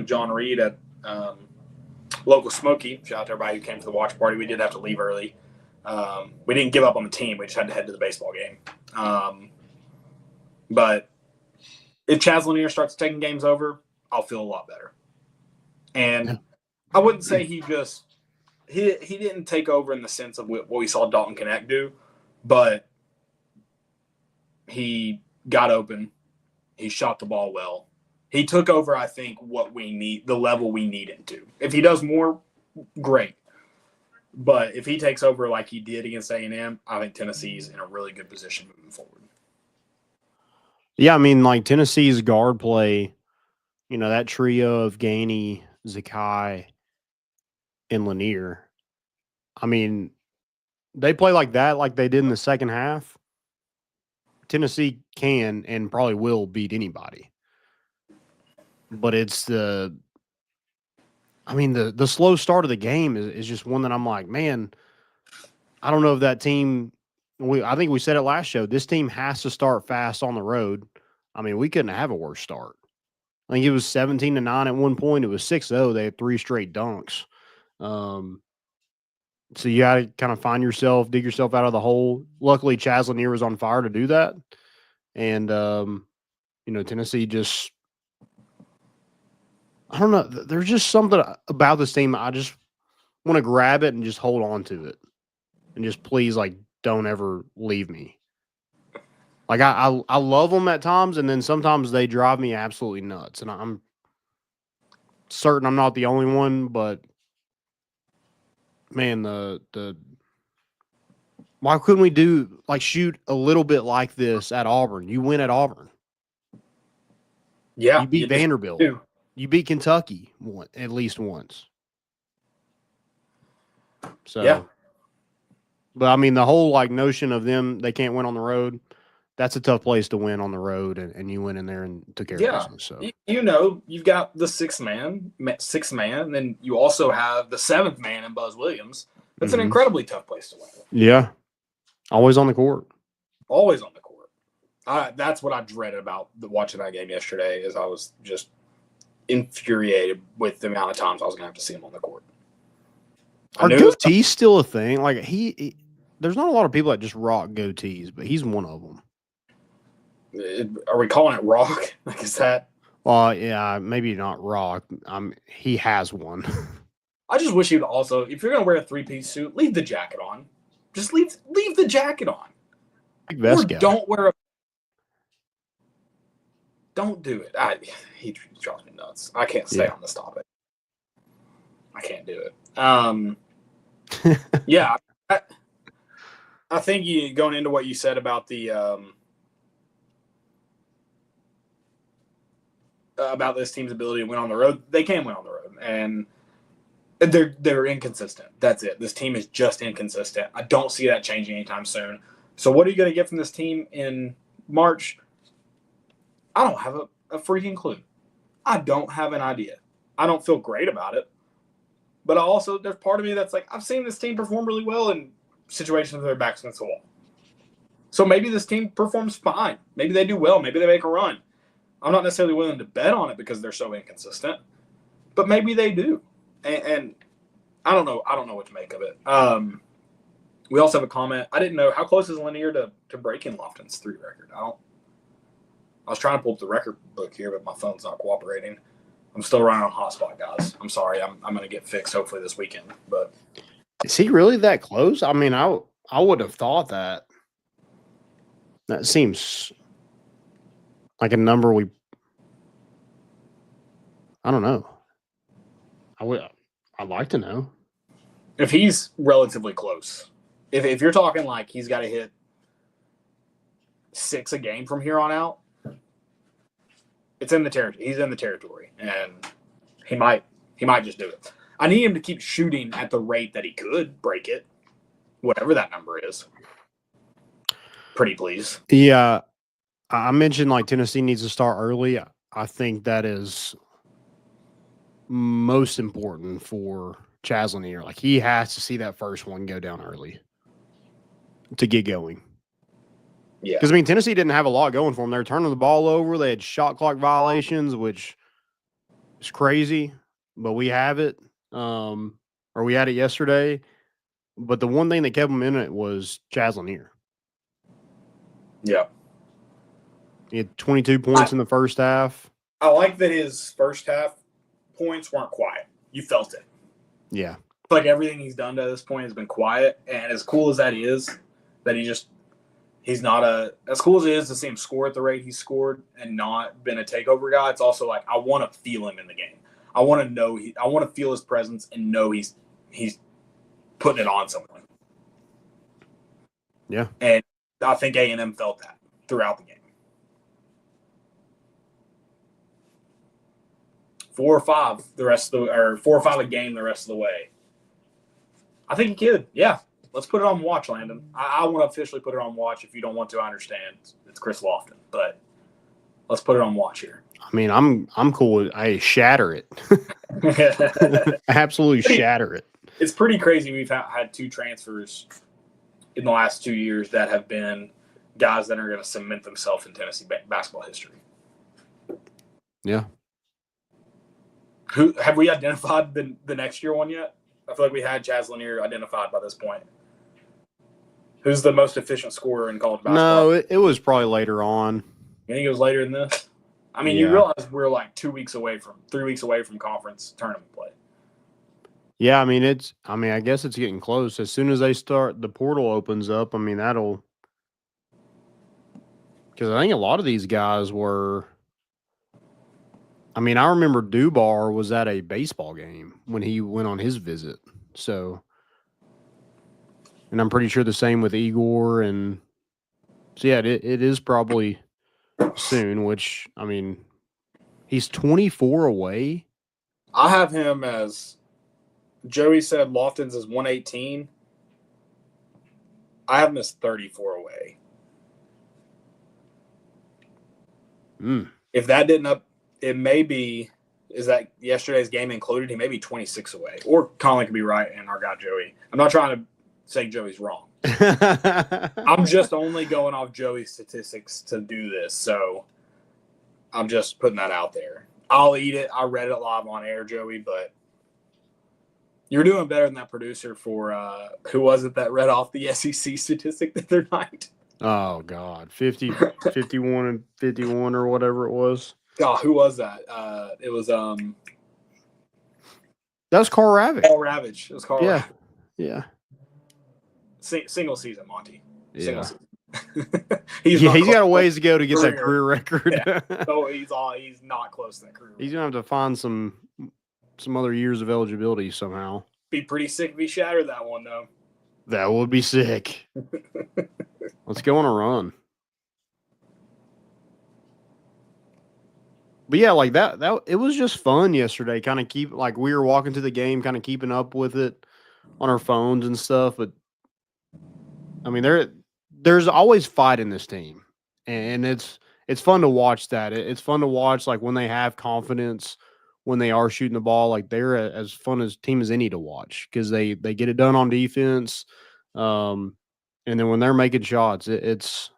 John Reed at Local Smoky. Shout out to everybody who came to the watch party. We did have to leave early. We didn't give up on the team. We just had to head to the baseball game. But if Chaz Lanier starts taking games over, I'll feel a lot better. And I wouldn't say he didn't take over in the sense of what we saw Dalton Connect do, but he got open. He shot the ball well. He took over, I think, what we need, the level we need him to. If he does more, great. But if he takes over like he did against A&M, I think Tennessee's in a really good position moving forward. Yeah, I mean, like Tennessee's guard play, that trio of Gainey, Zakai, and Lanier. I mean, they play like that, like they did in the second half. Tennessee can and probably will beat anybody. But it's the slow start of the game is just one that I'm like, man, I don't know if that team I think we said it last show. This team has to start fast on the road. I mean, we couldn't have a worse start. I think it was 17-9 at one point. It was 6-0. They had 3 straight dunks. So you got to kind of dig yourself out of the hole. Luckily, Chaz Lanier was on fire to do that. And, Tennessee just – I don't know. There's just something about this team. I just want to grab it and just hold on to it. And just please, don't ever leave me. I love them at times, and then sometimes they drive me absolutely nuts. And I'm certain I'm not the only one, but man, why couldn't we shoot a little bit like this at Auburn? You win at Auburn. Yeah. You beat Vanderbilt. You beat Kentucky at least once. So, yeah. But I mean, the whole notion of them, they can't win on the road. That's a tough place to win on the road, and you went in there and took care of business. So you've got the sixth man, and then you also have the seventh man in Buzz Williams. That's an incredibly tough place to win. Yeah, always on the court. Always on the court. That's what I dreaded about watching that game yesterday. Is I was just infuriated with the amount of times I was going to have to see him on the court. Are goatees still a thing? There's not a lot of people that just rock goatees, but he's one of them. Are we calling it rock? Is that? Well, yeah, maybe not rock. He has one. I just wish he would also, if you're going to wear a 3-piece suit, leave the jacket on. Just leave the jacket on. Or don't wear a. Don't do it. He drives me nuts. I can't stay on this topic. I can't do it. Yeah, I think you going into what you said about the about this team's ability to win on the road. They can win on the road, and they're inconsistent. That's it. This team is just inconsistent. I don't see that changing anytime soon. So what are you going to get from this team in March? I don't have a freaking clue. I don't have an idea. I don't feel great about it. But there's part of me that's like, I've seen this team perform really well in situations where their backs against the wall. So maybe this team performs fine. Maybe they do well. Maybe they make a run. I'm not necessarily willing to bet on it because they're so inconsistent. But maybe they do. And I don't know. I don't know what to make of it. We also have a comment. I didn't know, how close is Lanier to breaking Lofton's 3 record? I was trying to pull up the record book here, but my phone's not cooperating. I'm still running on hotspot, guys. I'm sorry. I'm going to get fixed hopefully this weekend. But is he really that close? I mean, I would have thought that. That seems like a number I don't know. I'd like to know. If he's relatively close, If you're talking like he's got to hit 6 a game from here on out, it's in the territory. He's in the territory, and he might just do it. I need him to keep shooting at the rate that he could break it, whatever that number is. Pretty please. Yeah, I mentioned like Tennessee needs to start early. I think that is most important for Chaz Lanier. Like he has to see that first one go down early to get going. Yeah. Because, I mean, Tennessee didn't have a lot going for them. They were turning the ball over. They had shot clock violations, which is crazy, but we have it. Or we had it yesterday. But the one thing that kept them in it was Chaz Lanier. Yeah. He had 22 points in the first half. I like that his first half points weren't quiet. You felt it. Yeah. Like everything he's done to this point has been quiet. And as cool as that is, that he's not as cool as it is to see him score at the rate he scored and not been a takeover guy. It's also like, I want to feel him in the game. I want to know, I want to feel his presence and know he's putting it on someone. Yeah. And I think A&M felt that throughout the game. 4 or 5 4 or 5 a game the rest of the way. I think he could. Yeah. Let's put it on watch, Landon. I want to officially put it on watch. If you don't want to, I understand. It's Chris Lofton, but let's put it on watch here. I mean, I'm cool with shatter it. Absolutely shatter it. It's pretty crazy. We've had 2 transfers in the last 2 years that have been guys that are going to cement themselves in Tennessee basketball history. Yeah. Who have we identified the next year one yet? I feel like we had Chaz Lanier identified by this point. Who's the most efficient scorer in college basketball? No, it was probably later on. You think it was later than this? I mean, Yeah. You realize we're like 3 weeks away from conference tournament play. Yeah, I mean, I guess it's getting close. As soon as the portal opens up, I mean, because I think a lot of these guys were, I mean, I remember Dubar was at a baseball game when he went on his visit. So, and I'm pretty sure the same with Igor. And so, yeah, it is probably soon, which, I mean, he's 24 away. I have him as Joey said Lofton's is 118. I have him as 34 away. If that didn't it may be, is that yesterday's game included? He may be 26 away. Or Colin could be right and our guy Joey. I'm not trying to say Joey's wrong. I'm just only going off Joey's statistics to do this. So I'm just putting that out there. I'll eat it. I read it live on air, Joey, but you're doing better than that producer for who was it that read off the SEC statistic the other night? Oh, God. 50, 51, and 51 or whatever it was. Oh, who was that? It was that was Carl Ravage. Carl Ravage. It was Carl Ravage. Yeah. Single season, Monty. Yeah. Single season. He's got a ways to go to get that career record. Yeah. So he's not close to that career record. He's gonna have to find some other years of eligibility somehow. Be pretty sick if he shattered that one though. That would be sick. Let's go on a run. But yeah, like that it was just fun yesterday. Kind of we were walking to the game, kind of keeping up with it on our phones and stuff. But I mean, there's always fight in this team, and it's fun to watch that. It's fun to watch like when they have confidence, when they are shooting the ball. Like they're as fun as team as any to watch because they get it done on defense, and then when they're making shots, it's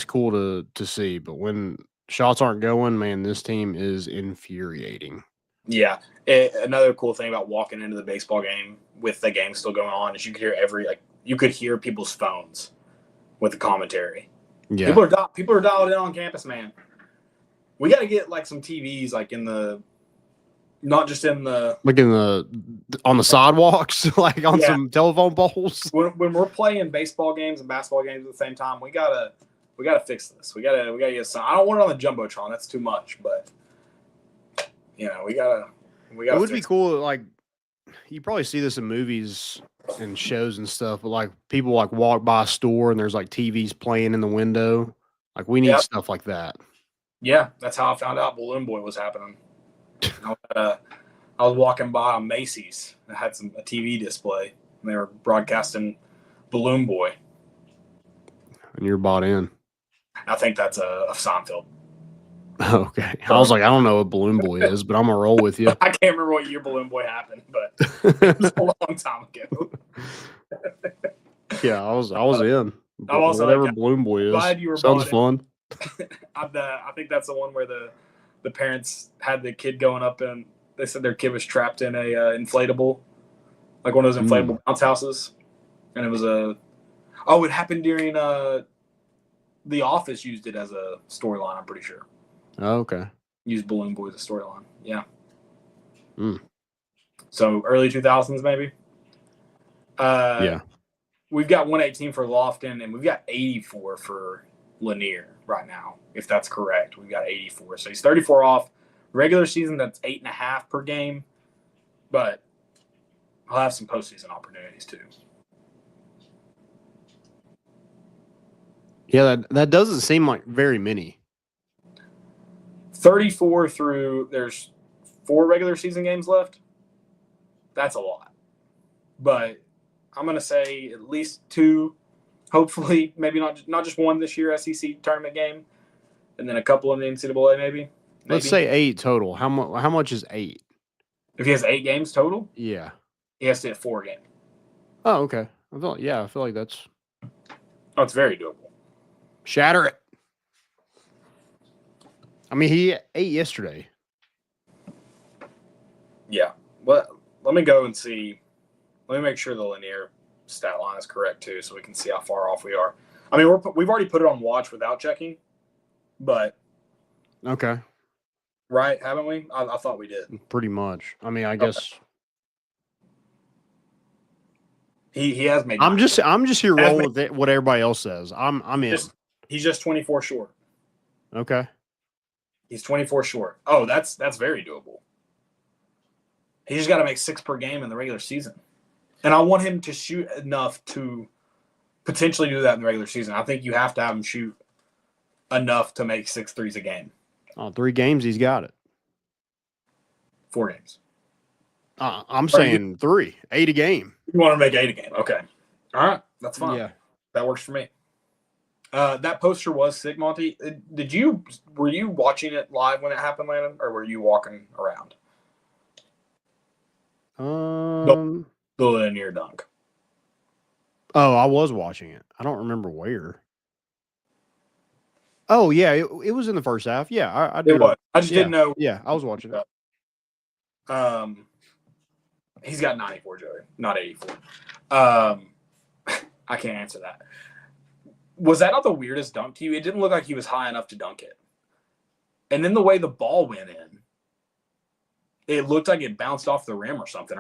cool to see. But when shots aren't going, man, this team is infuriating. Yeah. Another cool thing about walking into the baseball game with the game still going on is you could hear people's phones with the commentary. Yeah. People are dialed in on campus, man. We got to get like some TVs like not just in the on the sidewalks, like on some telephone poles. When we're playing baseball games and basketball games at the same time, we gotta fix this. We gotta get some. I don't want it on the jumbotron. That's too much. But we gotta. It would be cool. Like you probably see this in movies and shows and stuff, but like people like walk by a store and there's like TVs playing in the window. Like we need Yep. stuff like that. Yeah, that's how I found out Balloon Boy was happening. I was walking by a Macy's that had a TV display, and they were broadcasting Balloon Boy. And you're bought in. I think that's a Seinfeld. Okay. I was like, I don't know what Balloon Boy is, but I'm gonna roll with you. I can't remember what year Balloon Boy happened, but it was a long time ago. Yeah, I was in. I'm also whatever like, Balloon Boy is. glad you were Sounds bought fun. I think that's the one where the parents had the kid going up and they said their kid was trapped in a inflatable, like one of those inflatable bounce houses, and it was it happened during The Office used it as a storyline. I'm pretty sure. Oh, okay. Used Balloon Boy as a storyline. Yeah. Mm. So early 2000s maybe. Yeah. We've got 118 for Lofton, and we've got 84 for Lanier right now, if that's correct. We've got 84. So he's 34 off. Regular season, that's 8.5 per game. But he'll have some postseason opportunities too. Yeah, that doesn't seem like very many. 34 through, there's 4 regular season games left. That's a lot. But I'm going to say at least 2, hopefully, maybe not just 1 this year SEC tournament game, and then a couple in the NCAA maybe. Let's say 8 total. How much is 8? If he has 8 games total, yeah, he has to hit 4 games. Oh, okay. I feel like that's. Oh, it's very doable. Shatter it. I mean, he ate yesterday. Yeah. Well, let me go and see. Let me make sure the Lanier stat line is correct too, so we can see how far off we are. I mean, we've already put it on watch without checking, but Okay. right, haven't we? I thought we did. Pretty much. I mean, I guess he has made. I'm just here rolling with what everybody else says. I'm in. He's just 24 short. Okay. He's 24 short. Oh, that's very doable. He just got to make 6 per game in the regular season. And I want him to shoot enough to potentially do that in the regular season. I think you have to have him shoot enough to make 6 threes a game. Oh, 3 games, he's got it. 4 games. I'm saying 3, 8 a game. You want to make 8 a game. Okay. All right. That's fine. Yeah. That works for me. That poster was sick, Monty. Were you watching it live when it happened, Landon, or were you walking around? The Lanier dunk. Oh, I was watching it. I don't remember where. Oh, yeah, it was in the first half. Yeah, I do. It was. I just didn't know. Yeah, I was watching it. He's got 94, Joey, not 84. I can't answer that. Was that not the weirdest dunk to you? It didn't look like he was high enough to dunk it. And then the way the ball went in, it looked like it bounced off the rim or something,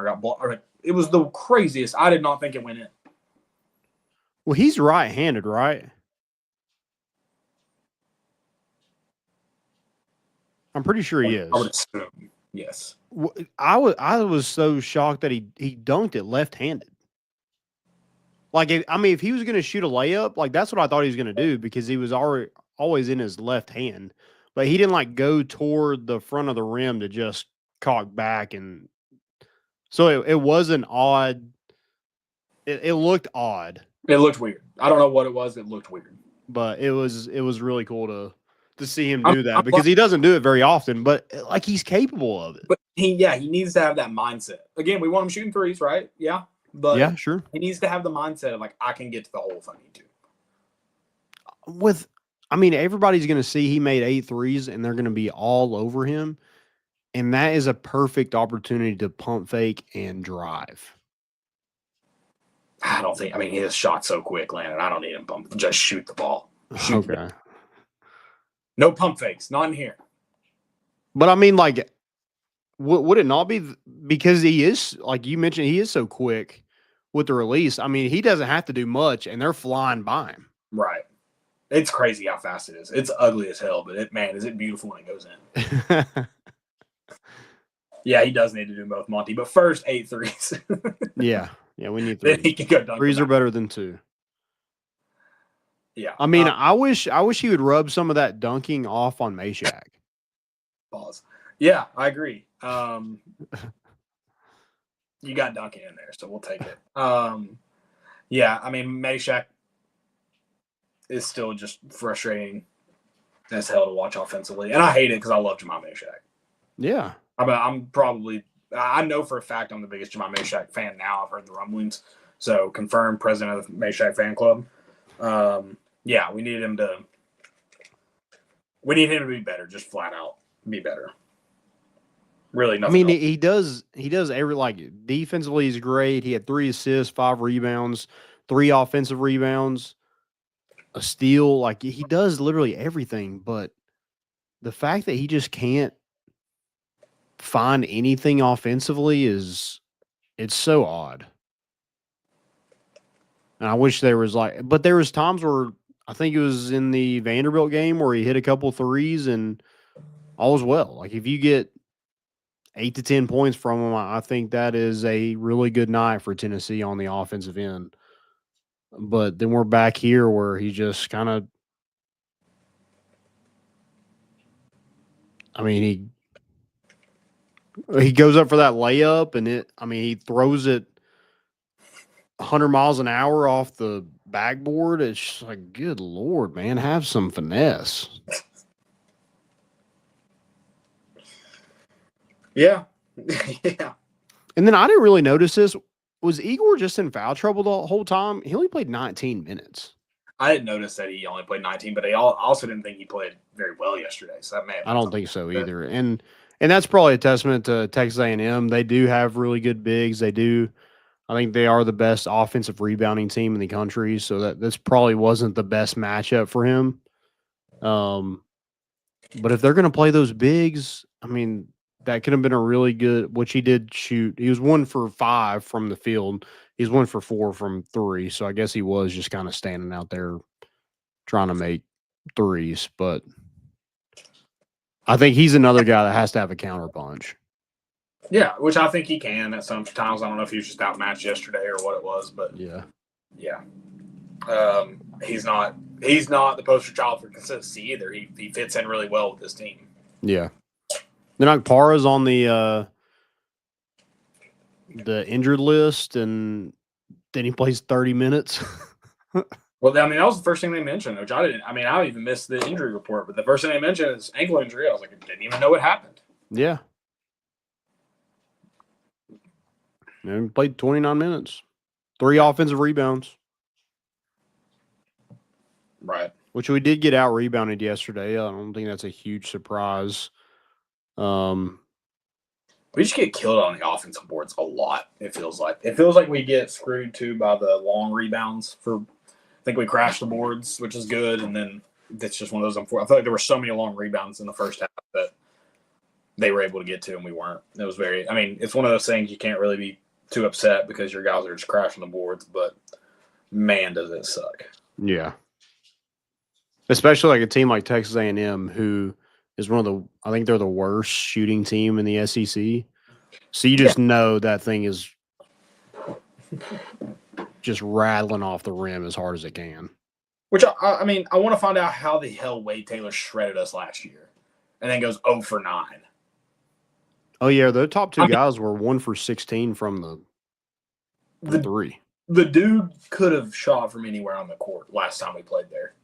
it was the craziest. I did not think it went in. Well, he's right-handed, right? I'm pretty sure he is. I would assume, yes. I was so shocked that he dunked it left-handed. Like, if he was going to shoot a layup, like that's what I thought he was going to do because he was always in his left hand. But he didn't go toward the front of the rim to just cock back, and so it was an odd. It looked odd. It looked weird. I don't know what it was. It looked weird. But it was really cool to see him do that because he doesn't do it very often. But he's capable of it. But he needs to have that mindset. Again, we want him shooting threes, right? Yeah. But yeah, sure. He needs to have the mindset of I can get to the hole if I need to. Everybody's going to see he made 8 threes and they're going to be all over him. And that is a perfect opportunity to pump fake and drive. I don't think, he is shot so quick, Landon. I don't need him pump. Just shoot the ball. Shoot okay. No pump fakes. Not in here. But would it not be because he is, like you mentioned, he is so quick with the release. He doesn't have to do much and they're flying by him. Right. It's crazy how fast it is. It's ugly as hell, but is it beautiful when it goes in. Yeah, he does need to do both, Monty. But first, 8 threes. Yeah, we need Then he threes. can go dunk. Threes are them out. better than 2. Yeah. I mean, I wish he would rub some of that dunking off on Meshack. Pause. Yeah, I agree. You got Duncan in there, so we'll take it. Yeah, I mean, Meshack is still just frustrating as hell to watch offensively, and I hate it because I love Jemai Meshack. Yeah, I know for a fact I'm the biggest Jemai Meshack fan now. I've heard the rumblings, so confirmed president of the Meshack fan club. Yeah, we need him to be better, just flat out be better. Really, nothing. I mean, else. he does every defensively he's great. He had 3 assists, 5 rebounds, 3 offensive rebounds, a steal. Like he does literally everything, but the fact that he just can't find anything offensively it's so odd. And I wish there was but there was times where I think it was in the Vanderbilt game where he hit a couple threes and all was well. Like if you get 8 to 10 points from him, I think that is a really good night for Tennessee on the offensive end. But then we're back here where he just kind of, I mean, he goes up for that layup and he throws it 100 miles an hour off the backboard. It's just like, good Lord, man, have some finesse. Yeah. Yeah. And then I didn't really notice this. Was Igor just in foul trouble the whole time? He only played 19 minutes. I didn't notice that he only played 19, but I also didn't think he played very well yesterday. So that may have I don't think so either. And that's probably a testament to Texas A&M. They do have really good bigs. They do. I think they are the best offensive rebounding team in the country. So this probably wasn't the best matchup for him. But if they're going to play those bigs, I mean, that could have been a really good, which he did shoot. He was 1 for 5 from the field. He's 1 for 4 from 3. So I guess he was just kind of standing out there trying to make threes. But I think he's another guy that has to have a counter punch. Yeah, which I think he can at some times. I don't know if he was just outmatched yesterday or what it was, but yeah. He's not the poster child for consistency either. He fits in really well with this team. Yeah. Then Parra's on the injured list, and then he plays 30 minutes. Well, I mean, that was the first thing they mentioned, which I didn't. I mean, I even missed the injury report, but the first thing they mentioned is ankle injury. I was like, I didn't even know what happened. Yeah. And he played 29 minutes, 3 offensive rebounds. Right. Which we did get out rebounded yesterday. I don't think that's a huge surprise. We just get killed on the offensive boards a lot. It feels like we get screwed too by the long rebounds. I think we crashed the boards, which is good, and then it's just one of those. I feel like there were so many long rebounds in the first half that they were able to get to, and we weren't. It was very. I mean, it's one of those things you can't really be too upset because your guys are just crashing the boards, but man, does it suck. Yeah. Especially like a team like Texas A&M, who is I think they're the worst shooting team in the SEC. So you just know that thing is just rattling off the rim as hard as it can. Which, I mean, I want to find out how the hell Wade Taylor shredded us last year and then goes 0 for 9. Oh, yeah, the top 2 guys were 1 for 16 from the 3. The dude could have shot from anywhere on the court last time we played there.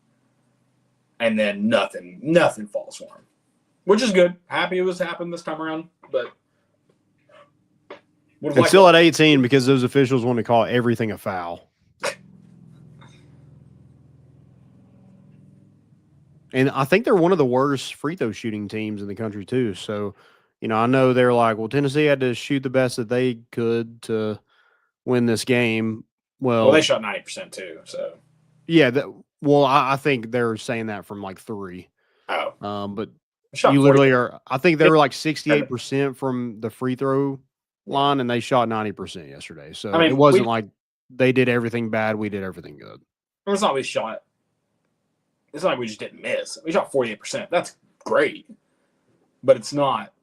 And then nothing falls for him, which is good. Happy it was happened this time around, but it's still at 18 because those officials want to call everything a foul. And I think they're one of the worst free throw shooting teams in the country too. So, I know they're like, well, Tennessee had to shoot the best that they could to win this game. Well, they shot 90% too. So yeah, well, I think they're saying that from like 3. Oh. But you literally are. I think they were like 68% from the free throw line, and they shot 90% yesterday. So it wasn't like they did everything bad. We did everything good. It's not we shot. It's not like we just didn't miss. We shot 48%. That's great, but it's not.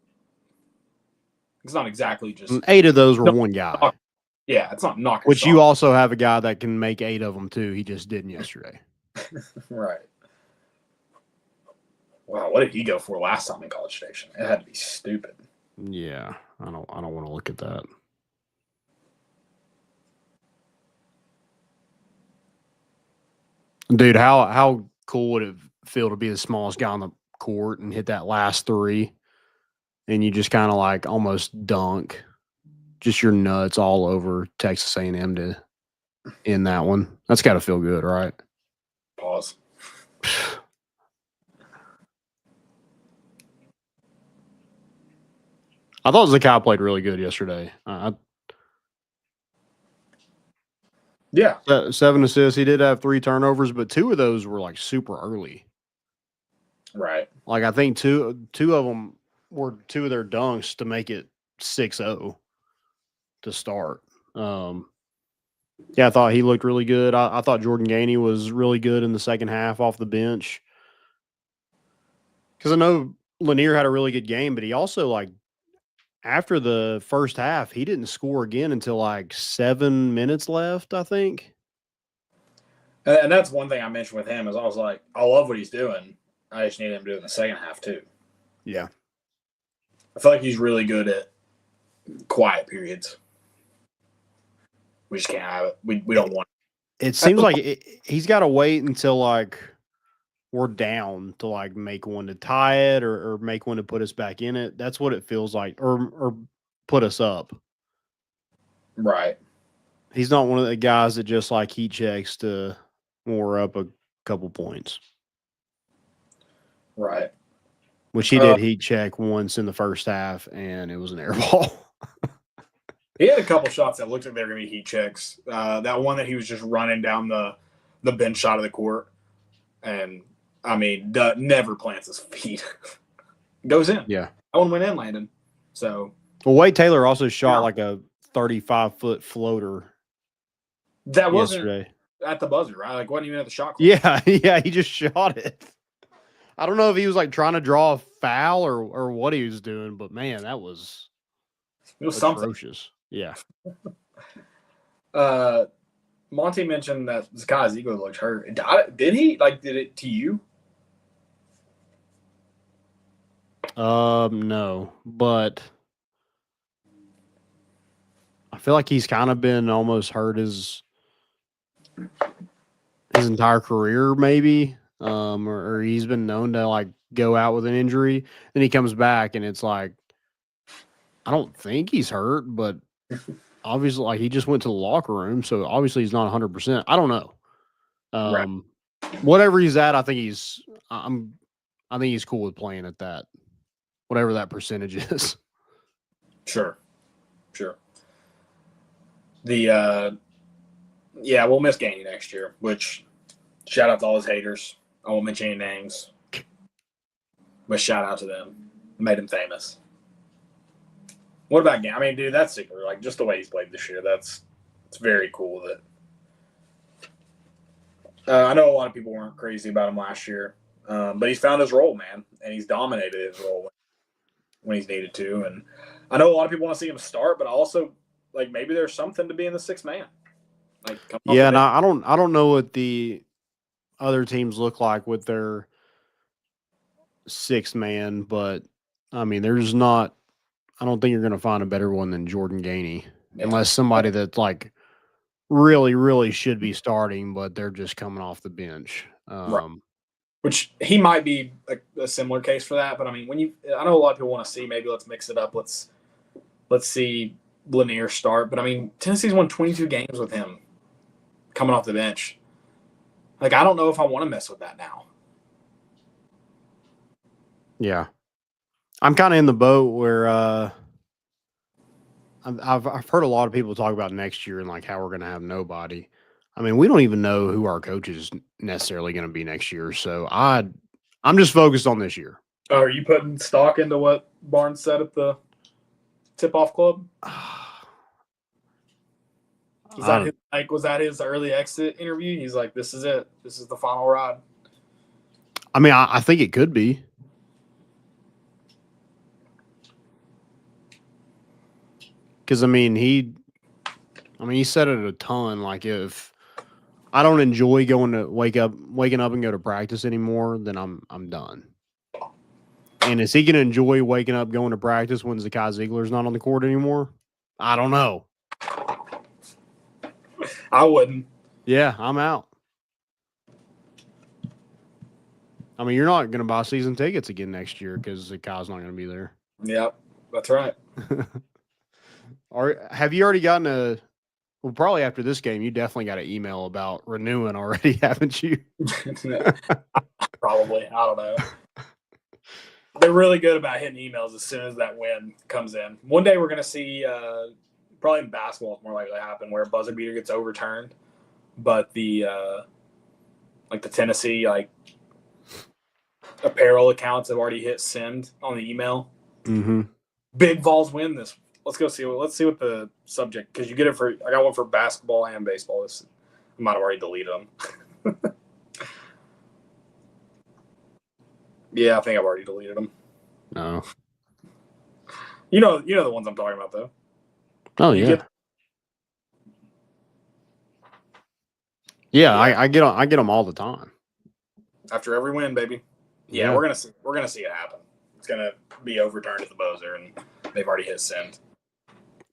It's not exactly just 8 of those were one guy. Yeah, it's not knocking. Which you also have a guy that can make 8 of them too. He just didn't yesterday. Right. Wow, what did he go for last time in College Station? It had to be stupid. Yeah, I don't want to look at that. Dude, how cool would it feel to be the smallest guy on the court and hit that last 3, and you just kind of like almost dunk, just your nuts all over Texas A&M to end that one? That's got to feel good, right? Pause. I thought Zakai played really good yesterday. Yeah. 7 assists. He did have 3 turnovers, but 2 of those were like super early. Right. Like I think two of them were 2 of their dunks to make it 6-0 to start. Yeah, I thought he looked really good. I thought Jordan Gainey was really good in the second half off the bench. Because I know Lanier had a really good game, but he also, like, after the first half, he didn't score again until like 7 minutes left, I think. And that's one thing I mentioned with him is I was like, I love what he's doing. I just need him to do it in the second half too. Yeah. I feel like he's really good at quiet periods. We just can't have it. We don't want it. It seems like he's got to wait until like we're down to like make one to tie it or make one to put us back in it. That's what it feels like, or put us up. Right. He's not one of the guys that just like heat checks to when we're up a couple points. Right. Which he did heat check once in the first half, and it was an air ball. He had a couple shots that looked like they were going to be heat checks. That one that he was just running down the bench shot of the court. And, I mean, never plants his feet. Goes in. Yeah. That one went in, Landon. So. Well, Wade Taylor also shot like a 35-foot floater. That wasn't yesterday at the buzzer, right? Like, wasn't even at the shot clock. Yeah, he just shot it. I don't know if he was like trying to draw a foul or what he was doing, but man, it was atrocious. Something. Yeah. Monty mentioned that Zakai's ego looked hurt. Did he? Like, did it to you? No, but I feel like he's kind of been almost hurt his entire career, maybe. Or he's been known to like go out with an injury. Then he comes back and it's like, I don't think he's hurt, but obviously like he just went to the locker room. So obviously he's not 100%. I don't know. Right. Whatever he's at, I think he's cool with playing at that, whatever that percentage is. Sure. We'll miss Gainey next year, which shout out to all his haters. I won't mention any names, but shout out to them. Made him famous. What about Gainey? I mean, dude, that's super. Like, just the way he's played this year, it's very cool that I know a lot of people weren't crazy about him last year, but he's found his role, man, and he's dominated his role when he's needed to. And I know a lot of people want to see him start, but also, like, maybe there's something to be in the sixth man. Like, yeah, and I don't know what the other teams look like with their sixth man, but I mean, there's not. I don't think you're going to find a better one than Jordan Gainey, unless somebody that's like really, really should be starting, but they're just coming off the bench. Right. Which he might be a similar case for that. But I mean, I know a lot of people want to see, maybe let's mix it up. Let's see Lanier start. But I mean, Tennessee's won 22 games with him coming off the bench. Like, I don't know if I want to mess with that now. Yeah. I'm kind of in the boat where I've heard a lot of people talk about next year and like how we're going to have nobody. I mean, we don't even know who our coach is necessarily going to be next year. So I'm just focused on this year. Oh, are you putting stock into what Barnes said at the tip-off club? Was that his early exit interview? He's like, "This is it. This is the final ride." I mean, I think it could be. Because he said it a ton. Like, if I don't enjoy waking up and go to practice anymore, then I'm done. And is he going to enjoy waking up, going to practice when Zakai Ziegler's not on the court anymore? I don't know. I wouldn't. Yeah, I'm out. You're not going to buy season tickets again next year because Zakai's not going to be there. Yep, that's right. Have you already gotten well, probably after this game, you definitely got an email about renewing already, haven't you? Probably. I don't know. They're really good about hitting emails as soon as that win comes in. One day we're going to see, probably in basketball, it's more likely to happen, where a buzzer beater gets overturned. But the Tennessee, apparel accounts have already hit send on the email. Mm-hmm. Big Vols win this. Let's see what the subject, because you get it I got one for basketball and baseball. I might have already deleted them. Yeah, I think I've already deleted them. No. You know the ones I'm talking about, though. Oh, yeah. Yeah, I get them all the time. After every win, baby. Yeah, we're gonna see it happen. It's gonna be overturned at the buzzer, and they've already hit send.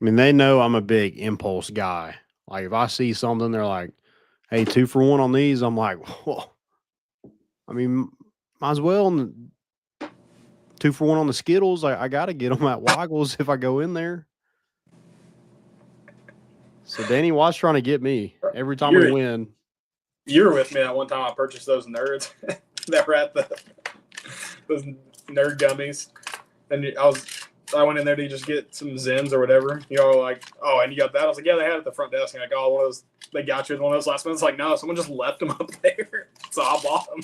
They know I'm a big impulse guy. Like, if I see something, they're like, "Hey, 2 for 1 on these." I'm like, "Whoa." Might as well. 2 for 1 on the Skittles. I got to get them at Waggles if I go in there. So Danny Watt's trying to get me every time we win. You were with me that one time I purchased those nerds that were at those nerd gummies, and I went in there to just get some Zins or whatever. Like, oh, and you got that? I was like, yeah, they had it at the front desk. And like, oh, one of those, they got you with one of those last minutes. Like, no, someone just left them up there, so I bought them.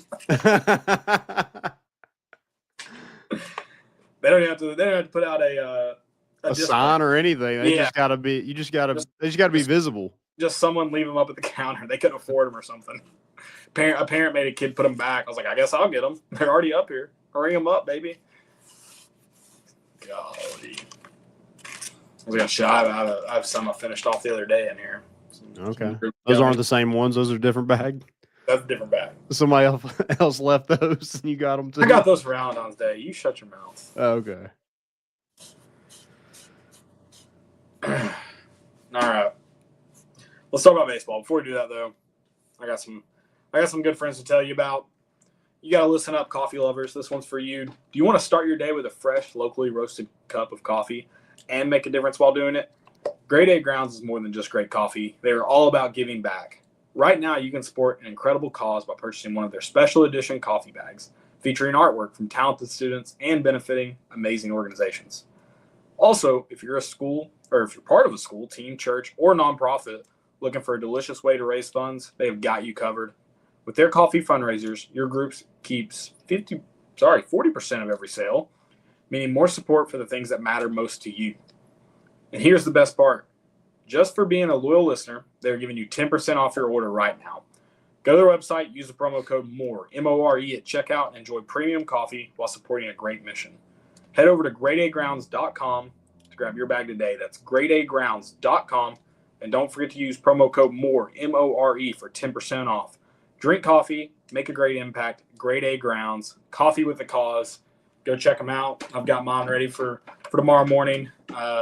They don't have to put out a sign or anything. They just gotta be. They just gotta be visible. Just someone leave them up at the counter. They couldn't afford them or something. A parent made a kid put them back. I was like, I guess I'll get them. They're already up here. Hurry them up, baby. Golly. I was gonna shy. I have some I finished off the other day in here. Okay. Those aren't the same ones. Those are a different bag. That's a different bag. Somebody else left those, and you got them too. I got those for Valentine's Day. You shut your mouth. Okay. All right. Let's talk about baseball. Before we do that, though, I got some good friends to tell you about. You got to listen up, coffee lovers. This one's for you. Do you want to start your day with a fresh, locally roasted cup of coffee and make a difference while doing it? Grade A Grounds is more than just great coffee. They are all about giving back. Right now, you can support an incredible cause by purchasing one of their special edition coffee bags, featuring artwork from talented students and benefiting amazing organizations. Also, if you're a school, or if you're part of a school, team, church, or nonprofit looking for a delicious way to raise funds, they have got you covered. With their coffee fundraisers, your group keeps 40% of every sale, meaning more support for the things that matter most to you. And here's the best part. Just for being a loyal listener, they're giving you 10% off your order right now. Go to their website, use the promo code MORE, M-O-R-E, at checkout, and enjoy premium coffee while supporting a great mission. Head over to gradeagrounds.com to grab your bag today. That's gradeagrounds.com. And don't forget to use promo code MORE, M-O-R-E, for 10% off. Drink coffee, make a great impact. Grade A Grounds, coffee with a cause. Go check them out. I've got mine ready for tomorrow morning.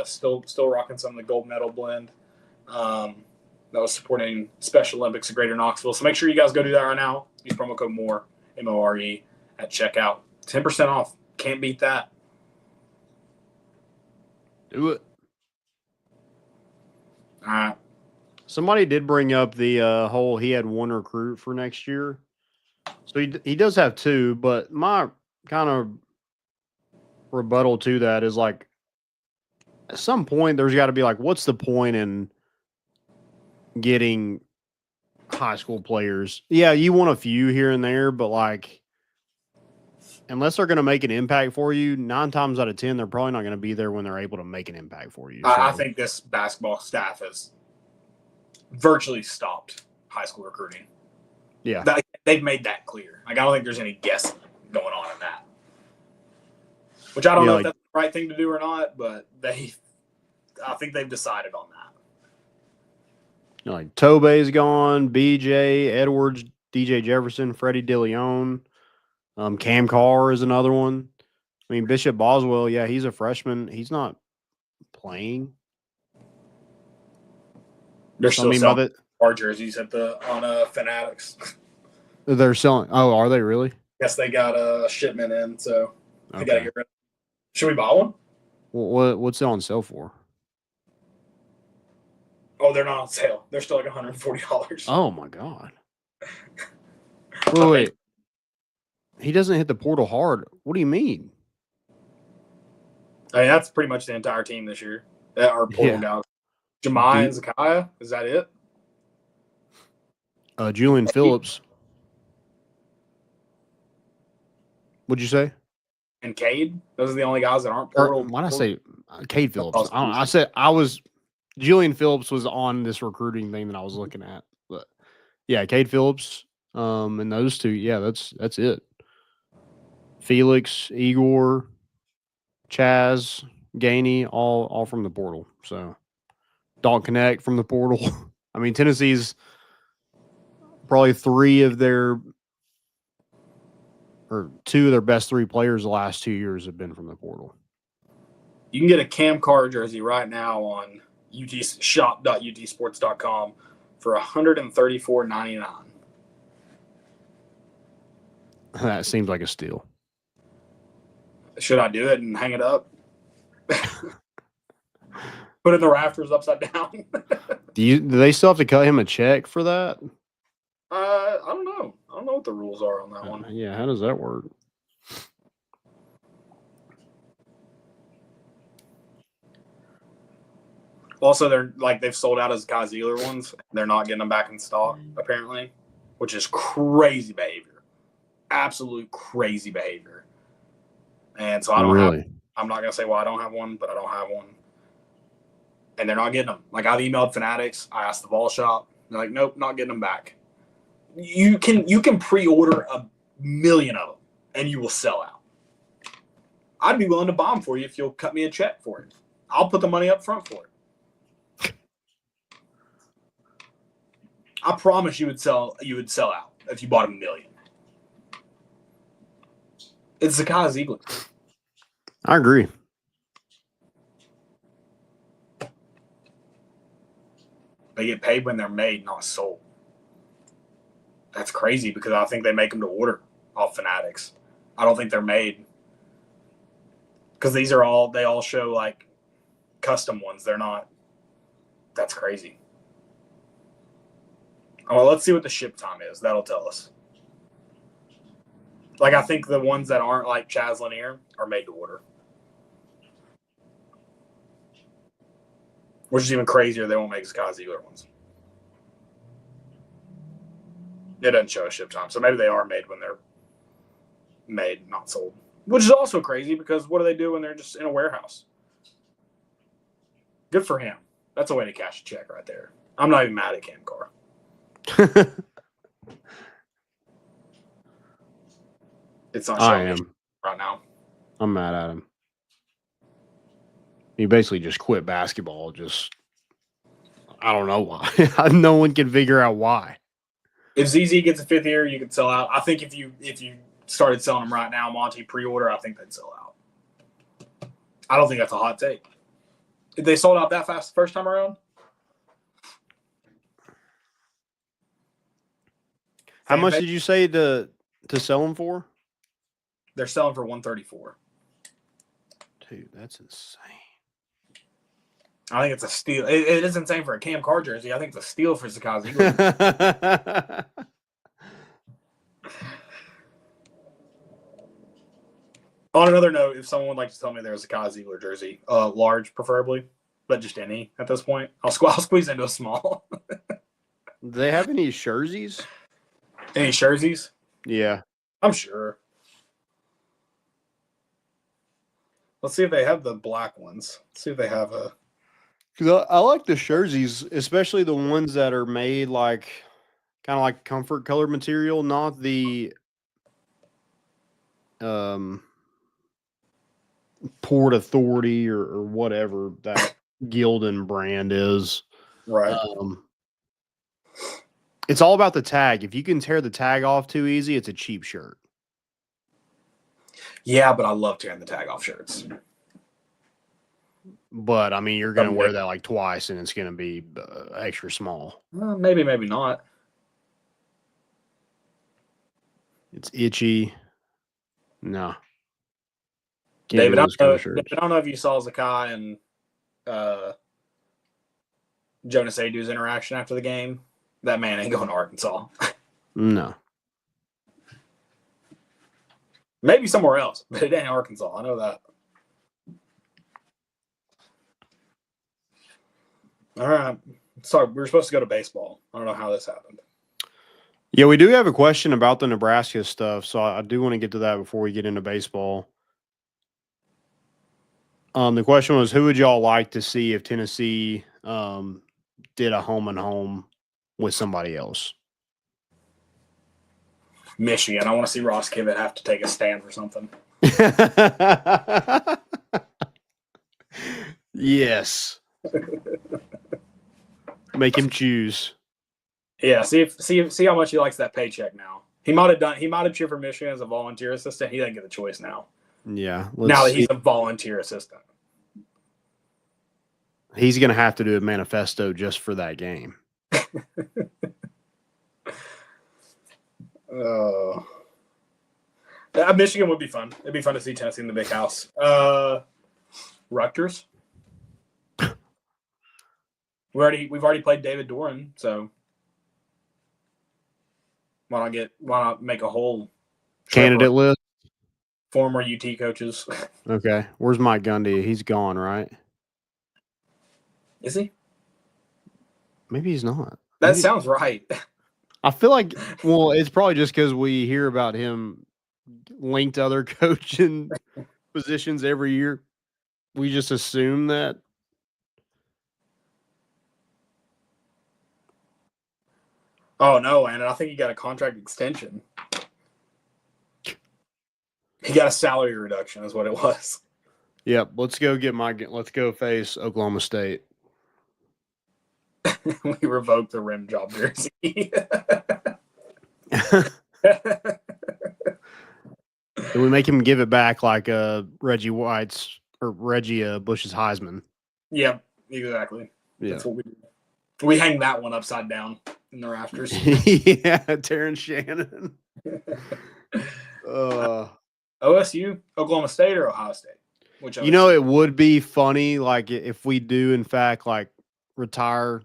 Still rocking some of the gold medal blend. That was supporting Special Olympics at Greater Knoxville. So make sure you guys go do that right now. Use promo code MORE, M-O-R-E, at checkout. 10% off. Can't beat that. Do it. All right. Somebody did bring up the whole he had one recruit for next year. So he does have 2, but my kind of rebuttal to that is like, at some point there's got to be like, what's the point in getting high school players? Yeah, you want a few here and there, but like, unless they're going to make an impact for you, 9 times out of 10, they're probably not going to be there when they're able to make an impact for you. So. I think this basketball staff has virtually stopped high school recruiting. Yeah. They've made that clear. Like, I don't think there's any guessing going on in that. Which I don't know if that's the right thing to do or not, but they've think they've decided on that. Like Tobey's gone, BJ, Edwards, DJ Jefferson, Freddie DeLeon, Cam Carr is another one. I mean, Bishop Boswell, yeah, he's a freshman. He's not playing. They're So, still selling by our jerseys on Fanatics. they're selling. Oh, are they really? Yes, they got a shipment in, so they got to Okay. get rid of it. Should we buy one? What's it on sale for? Oh, they're not on sale. They're still like $140. Oh my god! Wait, he doesn't hit the portal hard. What do you mean? I mean, that's pretty much the entire team this year. Our portal guys. Jemai and Zakiah, is that it? Julian Phillips. What'd you say? And Cade. Those are the only guys that aren't portal. Why did I say Cade Phillips? Julian Phillips was on this recruiting thing that I was looking at. But yeah, Cade Phillips. And those two, yeah, that's it. Felix, Igor, Chaz, Gainey, all from the portal. So Dalton Connect from the portal. I mean, Tennessee's probably two of their best 3 players the last 2 years have been from the portal. You can get a Cam Carr jersey right now on shop.utsports.com for $134.99. That seems like a steal. Should I do it and hang it up? Put it in the rafters upside down? Do they still have to cut him a check for that? I don't know. I don't know what the rules are on that one. Yeah, how does that work? Also, they've sold out as Kai Zeeler ones. They're not getting them back in stock, apparently, which is crazy behavior. Absolute crazy behavior. And so I don't have. I'm not gonna say why I don't have one, but I don't have one. And they're not getting them. Like, I've emailed Fanatics. I asked the ball shop. They're like, nope, not getting them back. You can pre-order 1 million of them, and you will sell out. I'd be willing to buy them for you if you'll cut me a check for it. I'll put the money up front for it. I promise you would sell out if you bought 1 million. It's Zakiah Ziegler. I agree. They get paid when they're made, not sold. That's crazy because I think they make them to order off Fanatics. I don't think they're made because they all show like custom ones. They're not. That's crazy. Oh, let's see what the ship time is. That'll tell us. Like, I think the ones that aren't like Chaz Lanier are made to order. Which is even crazier. They won't make Zakiah Ziegler ones. It doesn't show a ship time. So maybe they are made when they're made, not sold. Which is also crazy because what do they do when they're just in a warehouse? Good for him. That's a way to cash a check right there. I'm not even mad at Cam Carr. It's not showing right now. I'm mad at him. He basically just quit basketball. I don't know why. No one can figure out why. If ZZ gets a 5th year, you could sell out. I think if you started selling them right now, Monty, pre-order, I think they'd sell out. I don't think that's a hot take. If they sold out that fast the first time around? How much did you say to sell them for? They're selling for $134. Dude, that's insane. I think it's a steal. It is insane for a Cam Carr jersey. I think it's a steal for Zakiah Ziegler. On another note, if someone would like to tell me there's a Zakiah Ziegler jersey, large preferably, but just any at this point, I'll squeeze into a small. Do they have any jerseys? Any jerseys? Yeah. I'm sure. Let's see if they have the black ones. Let's see if they have a. Because I like the jerseys, especially the ones that are made like kind of like comfort color material, not the Port Authority or whatever that Gildan brand is. Right. It's all about the tag. If you can tear the tag off too easy, it's a cheap shirt. Yeah, but I love tearing the tag off shirts. But, I mean, you're going to wear that like twice, and it's going to be extra small. Maybe not. It's itchy. No. David, I don't know if you saw Zakai and Jonas Adu's interaction after the game. That man ain't going to Arkansas. No. Maybe somewhere else, but it ain't Arkansas. I know that. All right. Sorry, we were supposed to go to baseball. I don't know how this happened. Yeah, we do have a question about the Nebraska stuff, so I do want to get to that before we get into baseball. The question was, who would y'all like to see if Tennessee did a home and home with somebody else? Michigan. I want to see Ross Kivett have to take a stand for something. Yes. Make him choose. Yeah, see how much he likes that paycheck now. He might have cheered for Michigan as a volunteer assistant. He doesn't get the choice now. Yeah. Now that he's a volunteer assistant. He's going to have to do a manifesto just for that game. Michigan would be fun. It'd be fun to see Tennessee in the big house. Rutgers. We've already played David Doran, so why not make a whole candidate list? Former UT coaches. Okay. Where's Mike Gundy? He's gone, right? Is he? Maybe he's not. That sounds right. I feel like, well, it's probably just because we hear about him linked to other coaching positions every year. We just assume that. Oh, no, and I think he got a contract extension. He got a salary reduction is what it was. Yep. Let's go face Oklahoma State. We revoked the rim job jersey. And we make him give it back like Reggie Bush's Heisman. Yep, exactly. Yeah. That's what we do. We hang that one upside down in the rafters. Yeah, Terrence Shannon. OSU, Oklahoma State, or Ohio State? Which you know, it would be funny, like if we do in fact like retire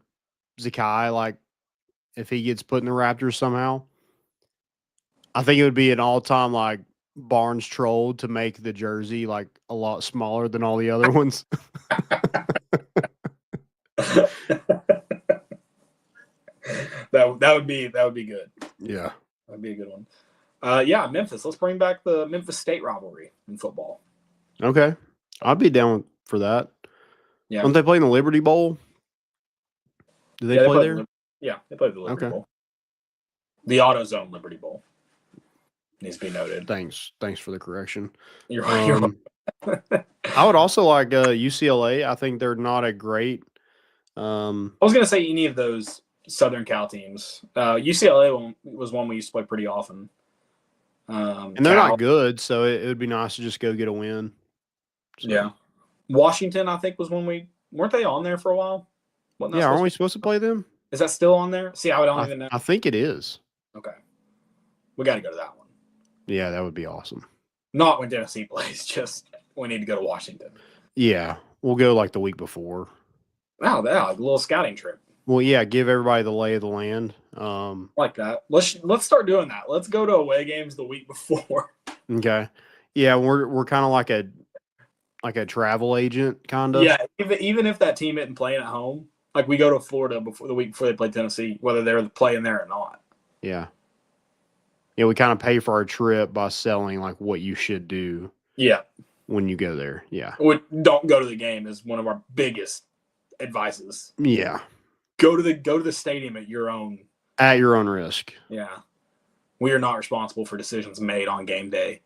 Zakai, like if he gets put in the Raptors somehow. I think it would be an all-time like Barnes troll to make the jersey like a lot smaller than all the other ones. That would be good. Yeah. That'd be a good one. Yeah, Memphis. Let's bring back the Memphis State rivalry in football. Okay. I'd be down for that. Yeah. Don't they play in the Liberty Bowl? Do they play there? Yeah, they play the Liberty Bowl. The AutoZone Liberty Bowl. Needs to be noted. Thanks for the correction. You're right. I would also like UCLA. I think they're not a great. I was going to say any of those Southern Cal teams. UCLA was one we used to play pretty often. And they're not good, so it would be nice to just go get a win. So. Yeah. Washington, I think, was when weren't they on there for a while? Yeah, aren't we supposed to play them? Is that still on there? See, I don't even know. I think it is. Okay. We got to go to that one. Yeah, that would be awesome. Not when Tennessee plays, just we need to go to Washington. Yeah, we'll go like the week before. Wow, like a little scouting trip. Well, yeah, give everybody the lay of the land. Like that. Let's start doing that. Let's go to away games the week before. Okay. Yeah, we're kind of like a travel agent, kind of. Yeah, even if that team isn't playing at home, like we go to Florida the week before they play Tennessee, whether they're playing there or not. Yeah. Yeah, we kind of pay for our trip by selling like what you should do. Yeah. When you go there. Yeah. Don't go to the game is one of our biggest advices. Yeah. Go to the stadium at your own risk. Yeah. We are not responsible for decisions made on game day.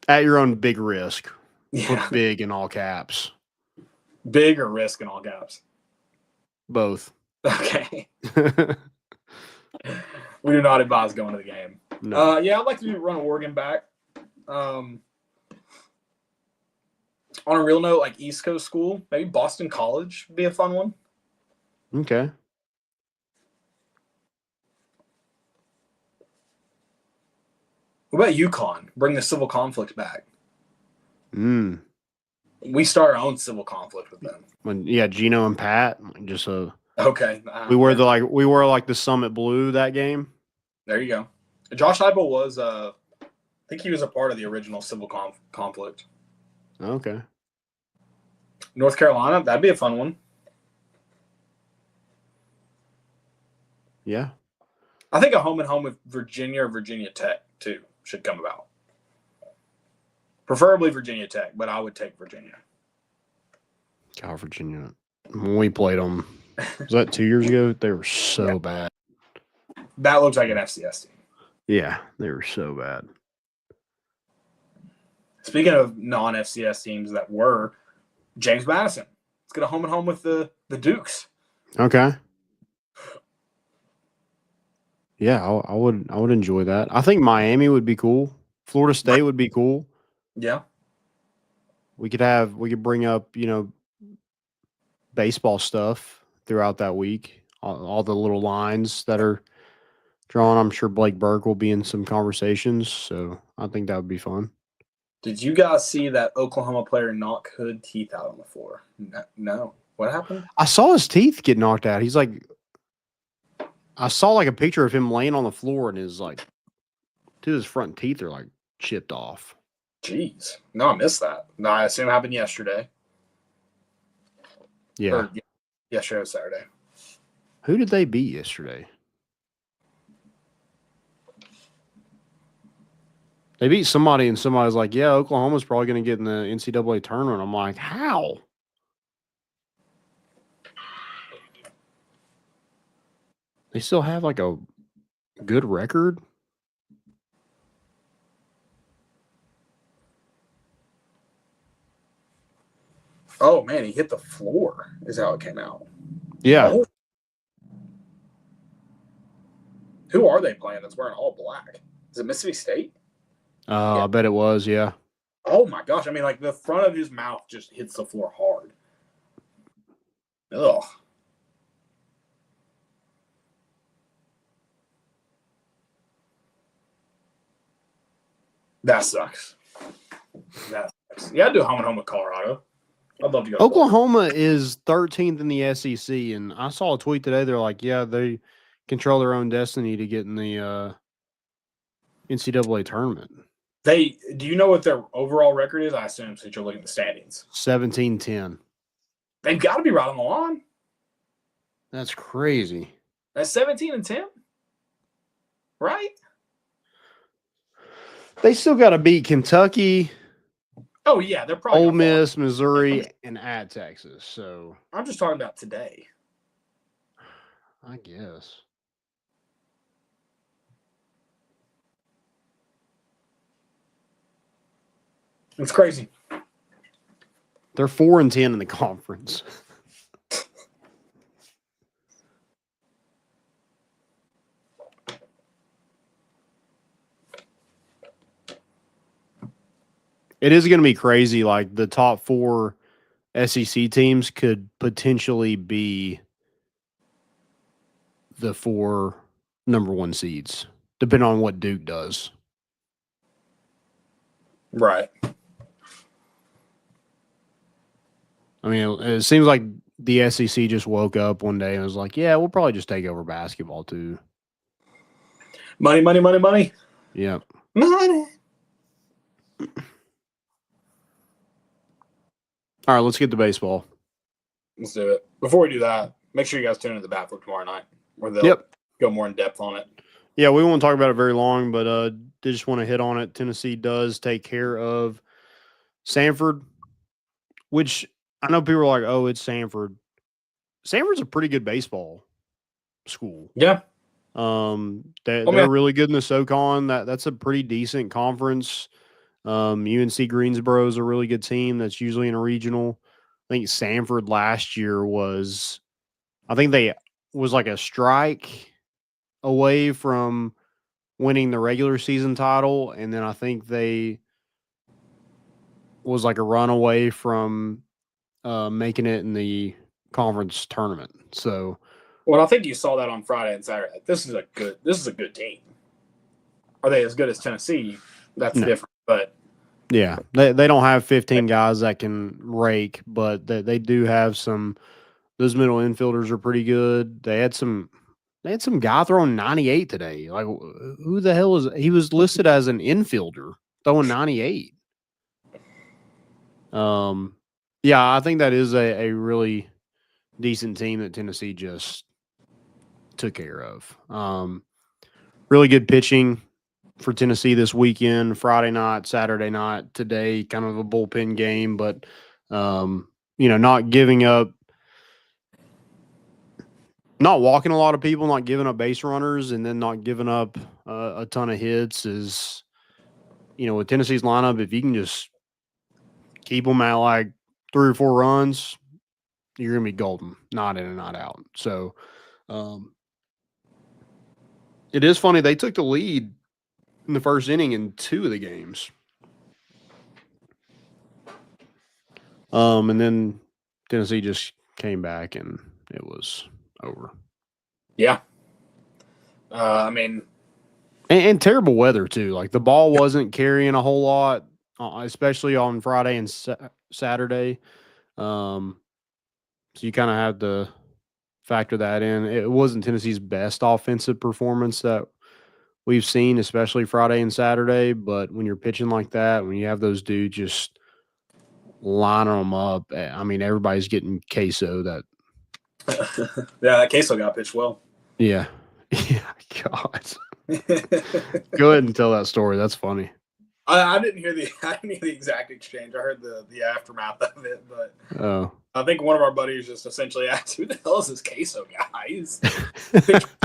At your own big risk. Yeah. Put big in all caps. Big or risk in all caps? Both. Okay. We do not advise going to the game. No. Yeah, I'd like to run Oregon back. On a real note, like East Coast school, maybe Boston College would be a fun one. Okay. What about UConn? Bring the civil conflict back. Mm. We start our own civil conflict with them. Gino and Pat, just Okay. we were the Summit Blue that game. There you go. Josh Heupel was I think he was a part of the original civil conflict. Okay. North Carolina, that'd be a fun one. Yeah. I think a home and home with Virginia or Virginia Tech too should come about. Preferably Virginia Tech, but I would take Virginia. God, Virginia. When we played them, was that 2 years ago? They were so bad. That looks like an FCS team. Yeah, they were so bad. Speaking of non-FCS teams that were, James Madison. Let's get a home and home with the Dukes. Okay. Yeah, I would enjoy that. I think Miami would be cool. Florida State would be cool. Yeah. We could bring up, baseball stuff throughout that week. All the little lines that are drawn. I'm sure Blake Burke will be in some conversations, so I think that would be fun. Did you guys see that Oklahoma player knock Hood teeth out on the floor? No. What happened? I saw his teeth get knocked out. He's like, I saw like a picture of him laying on the floor and his his front teeth are like chipped off. Jeez. No, I missed that. No, I assume it happened yesterday. Yeah. Or yesterday was Saturday. Who did they beat yesterday? They beat somebody, and somebody's like, yeah, Oklahoma's probably going to get in the NCAA tournament. I'm like, how? They still have like a good record? Oh, man, he hit the floor is how it came out. Yeah. Oh. Who are they playing that's wearing all black? Is it Mississippi State? I bet it was, yeah. Oh, my gosh. I mean, like, the front of his mouth just hits the floor hard. Ugh. That sucks. Yeah, I'd do home and home with Colorado. I'd love to go. Oklahoma is 13th in the SEC, and I saw a tweet today. They're like, yeah, they control their own destiny to get in the NCAA tournament. Do you know what their overall record is? I assume since you're looking at the standings. 17-10. They've got to be right on the line. That's crazy. That's 17-10, right? They still got to beat Kentucky. Oh yeah, they're probably Ole Miss, Missouri, and at Texas. So I'm just talking about today. I guess. It's crazy. They're 4-10 in the conference. It is going to be crazy. Like the top 4 SEC teams could potentially be the 4 number 1 seeds, depending on what Duke does. Right. I mean, it seems like the SEC just woke up one day and was like, yeah, we'll probably just take over basketball too. Money, money, money, money. Yep. Money. All right, let's get to baseball. Let's do it. Before we do that, make sure you guys tune into the Bat Flip tomorrow night, where they'll go more in depth on it. Yeah, we won't talk about it very long, but did just want to hit on it. Tennessee does take care of Sanford, which I know people are like, oh, it's Sanford. Sanford's a pretty good baseball school. Yeah. They're really good in the SoCon. That's a pretty decent conference. UNC Greensboro is a really good team that's usually in a regional. think Sanford last year was like a strike away from winning the regular season title, and then I think they was like a run away from making it in the conference tournament. So, well, I think you saw that on Friday and Saturday. This is a good team. Are they as good as Tennessee? That's different, but yeah, they don't have 15 guys that can rake, but they do have some. Those middle infielders are pretty good. They had some guy throwing 98 today. Like, who the hell he was listed as an infielder throwing 98. Yeah, I think that is a really decent team that Tennessee just took care of. Really good pitching for Tennessee this weekend, Friday night, Saturday night, today, kind of a bullpen game, but not giving up, not walking a lot of people, not giving up base runners, and then not giving up a ton of hits is, with Tennessee's lineup, if you can just keep them at like 3 or 4 runs, you're going to be golden, not in and not out. So it is funny. They took the lead in the first inning in 2 of the games. And then Tennessee just came back and it was over. Yeah. I mean, and terrible weather too. Like the ball wasn't carrying a whole lot, especially on Friday and Saturday. So you kind of have to factor that in. It wasn't Tennessee's best offensive performance that we've seen, especially Friday and Saturday. But when you're pitching like that, when you have those dudes just lining them up, I mean, everybody's getting queso. That that queso got pitched well. Yeah. Yeah. God. Go ahead and tell that story. That's funny. I didn't hear the exact exchange. I heard the aftermath of it, but I think one of our buddies just essentially asked, "Who the hell is this queso guy?" He's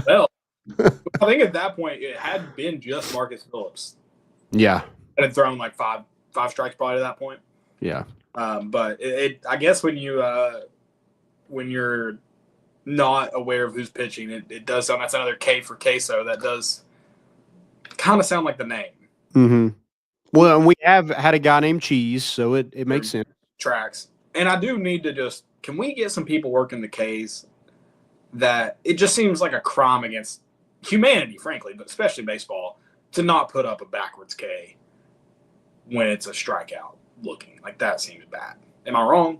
well. I think at that point it had been just Marcus Phillips. Yeah, and had thrown like five strikes probably at that point. Yeah, but I guess when you're not aware of who's pitching, it does sound, that's another K for queso. That does kind of sound like the name. Mm-hmm. Well, and we have had a guy named Cheese, so it makes sense. Tracks. And I do need to can we get some people working the Ks that it just seems like a crime against humanity, frankly, but especially baseball, to not put up a backwards K when it's a strikeout looking. Like that seems bad. Am I wrong?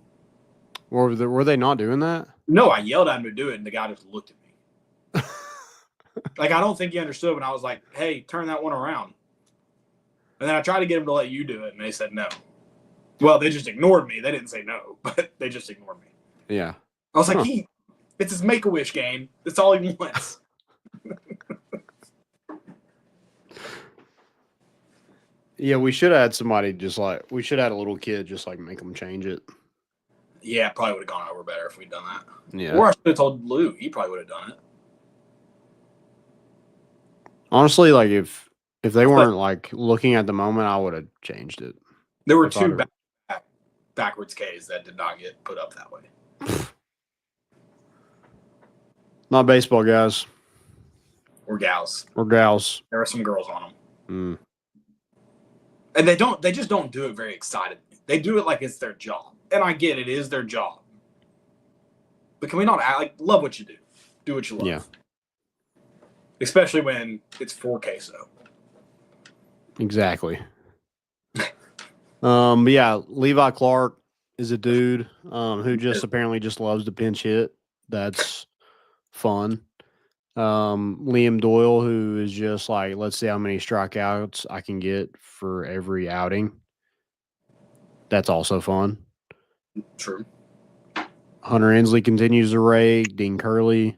Were they not doing that? No, I yelled at him to do it, and the guy just looked at me. Like, I don't think he understood when I was like, hey, turn that one around. And then I tried to get him to let you do it, and they said no. Well, they just ignored me. They didn't say no, but they just ignored me. Yeah. I was like, it's his Make-A-Wish game. That's all he wants. Yeah, we should have had somebody we should have had a little kid just like make them change it. Yeah, probably would have gone over better if we'd done that. Yeah. Or I should have told Lou. He probably would have done it. Honestly, like if they weren't like looking at the moment, I would have changed it. There were 2 backwards Ks that did not get put up that way. Not baseball guys. Or gals. Or gals. There were some girls on them. Mm. And they just don't do it very excitedly. They do it like it's their job. And I get it is their job. But can we not love what you do? Do what you love. Yeah. Especially when it's 4 queso. Exactly. But yeah, Levi Clark is a dude who just apparently just loves to pinch hit. That's fun. Liam Doyle, who is just like, let's see how many strikeouts I can get for every outing. That's also fun. True. Hunter Ensley continues to rake. Dean Curley.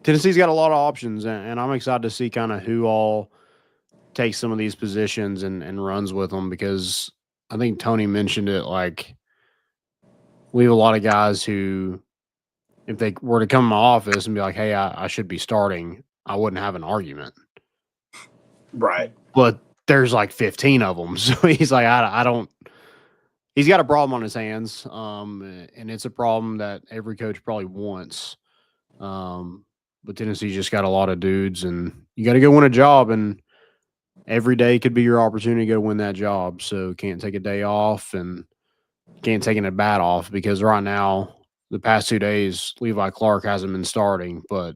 Tennessee's got a lot of options, and I'm excited to see kind of who all takes some of these positions and runs with them, because I think Tony mentioned it, like we have a lot of guys who, if they were to come in my office and be like, hey, I should be starting, I wouldn't have an argument. Right. But there's like 15 of them. So he's like, I don't he's got a problem on his hands, and it's a problem that every coach probably wants. But Tennessee just got a lot of dudes, and you got to go win a job, and every day could be your opportunity to go win that job. So can't take a day off and can't take a bat off because right now, the past 2 days, Levi Clark hasn't been starting, but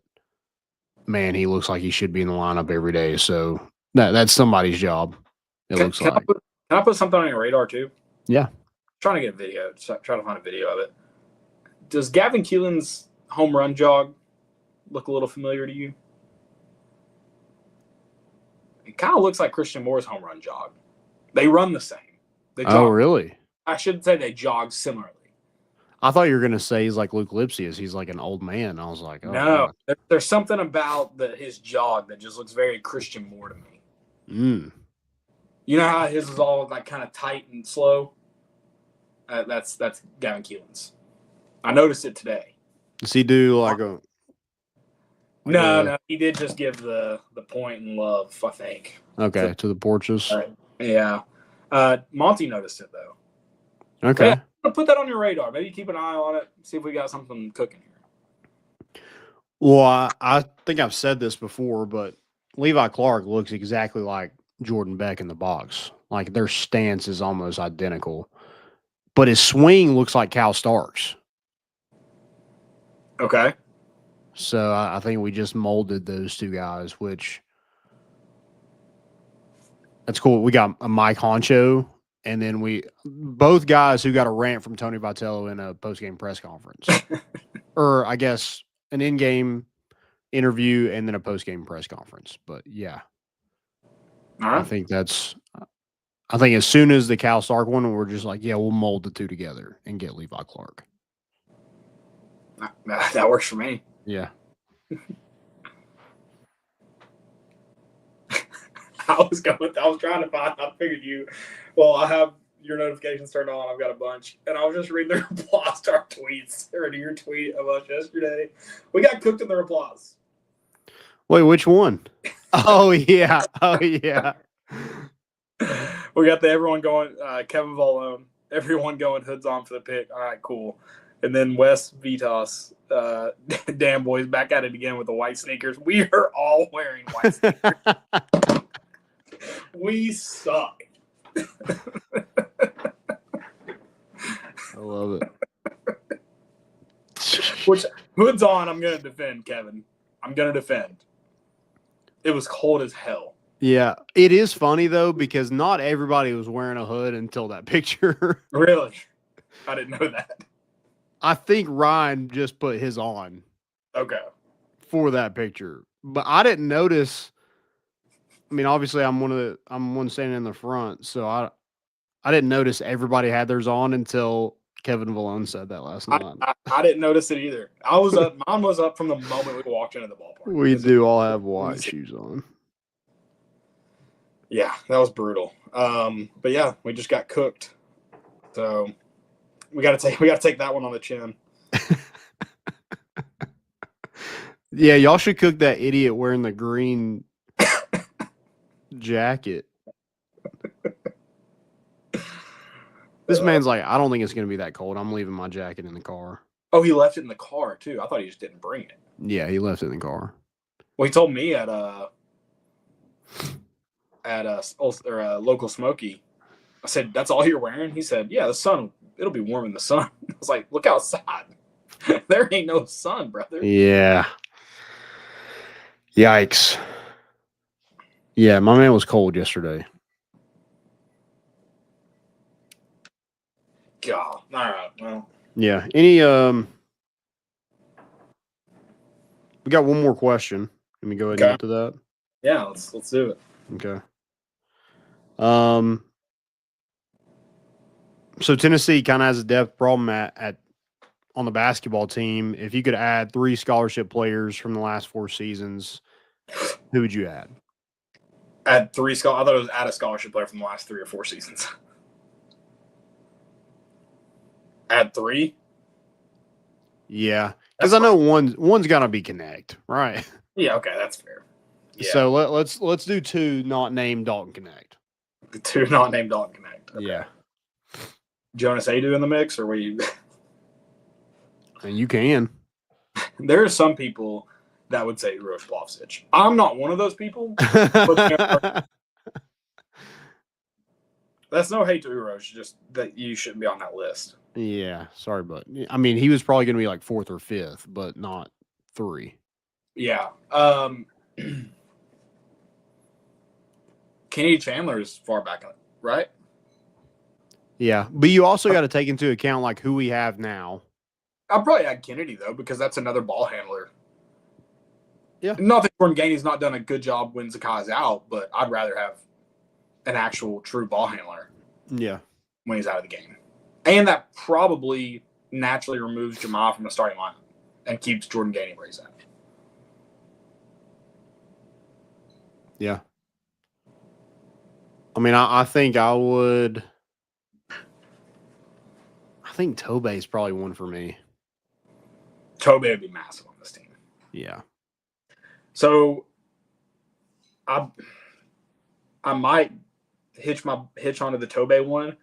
man, he looks like he should be in the lineup every day. So that's somebody's job. It looks like. Can I put something on your radar too? Yeah. Trying to get a video. Trying to find a video of it. Does Gavin Keelan's home run jog look a little familiar to you? It kind of looks like Christian Moore's home run jog. They run the same. They jog. Oh, really? I should say they jog similarly. I thought you were going to say he's like Luke Lipsius. He's like an old man. I was like, oh, no. There's something about his jog that just looks very Christian Moore to me. You know how his is all like kind of tight and slow? That's Gavin Keelan's. I noticed it today. Does he do like a? No, he did just give the point and love, I think. Okay, to the porches. Yeah. Monty noticed it though. Okay. Yeah, put that on your radar. Maybe keep an eye on it. See if we got something cooking here. Well, I think I've said this before, but Levi Clark looks exactly like Jordan Beck in the box. Like their stance is almost identical, but his swing looks like Cal Starks. Okay. So I think we just molded those two guys, which that's cool. We got a Mike Honcho, and then both guys who got a rant from Tony Vitello in a post-game press conference. Or I guess an in-game interview and then a post-game press conference. But yeah. Right. I think as soon as the Cal Stark one, we're just like, yeah, we'll mold the two together and get Levi Clark. That works for me. Yeah. I was trying to find. I figured I have your notifications turned on. I've got a bunch, and I was just reading the replies to our tweets or to your tweet of us yesterday. We got cooked in the replies. Wait, which one? Oh yeah. We got everyone going. Kevin Volone. Everyone going hoods on for the pick. All right, cool. And then Wes Vitas, damn boys, back at it again with the white sneakers. We are all wearing white sneakers. We suck. I love it. Which, hoods on, I'm going to defend, Kevin. I'm going to defend. It was cold as hell. Yeah. It is funny, though, because not everybody was wearing a hood until that picture. Really? I didn't know that. I think Ryan just put his on. Okay. For that picture. But I didn't notice. I mean, obviously I'm one standing in the front, so I didn't notice everybody had theirs on until Kevin Volone said that last night. I didn't notice it either. I was up. Mine was up from the moment we walked into the ballpark. We do all have white shoes on. Yeah, that was brutal. But yeah, we just got cooked. So we gotta take that one on the chin. Yeah, y'all should cook that idiot wearing the green jacket. This man's like, I don't think it's gonna be that cold. I'm leaving my jacket in the car. Oh, he left it in the car too. I thought he just didn't bring it. Yeah, he left it in the car. Well, he told me at local Smoky. I said, "That's all you're wearing?" He said, "Yeah, the sun. It'll be warm in the sun." I was like, "Look outside. There ain't no sun, brother." Yeah. Yikes. Yeah, my man was cold yesterday. God. All right. Well. Yeah. Any we got one more question. Let me go ahead and get to that. Yeah, let's do it. Okay. So Tennessee kind of has a depth problem at on the basketball team. If you could add 3 scholarship players from the last 4 seasons, who would you add? Add 3 I thought it was add a scholarship player from the last 3 or 4 seasons. Add 3? Yeah, because I know one's gonna be Connect, right? Yeah, okay, that's fair. Yeah. So let's do 2 not named Dalton Connect. The 2 not named Dalton Connect. Okay. Yeah. Jonas Adu in the mix, or we? And you can. There are some people that would say Uroš Plavšič. I'm not one of those people. But that's no hate to Uroš, just that you shouldn't be on that list. Yeah, sorry, but I mean, he was probably going to be like 4th or 5th, but not 3. Yeah. Kennedy Chandler is far back, right? Yeah, but you also got to take into account like who we have now. I'd probably add Kennedy though, because that's another ball handler. Yeah. Not that Jordan Gainey's not done a good job when Zakai's out, but I'd rather have an actual true ball handler. Yeah. When he's out of the game. And that probably naturally removes Jamal from the starting lineup and keeps Jordan Gainey where he's at. Yeah. I mean, I think I would. I think Tobey is probably one for me. Tobey would be massive on this team. Yeah. So I might hitch onto the Tobey one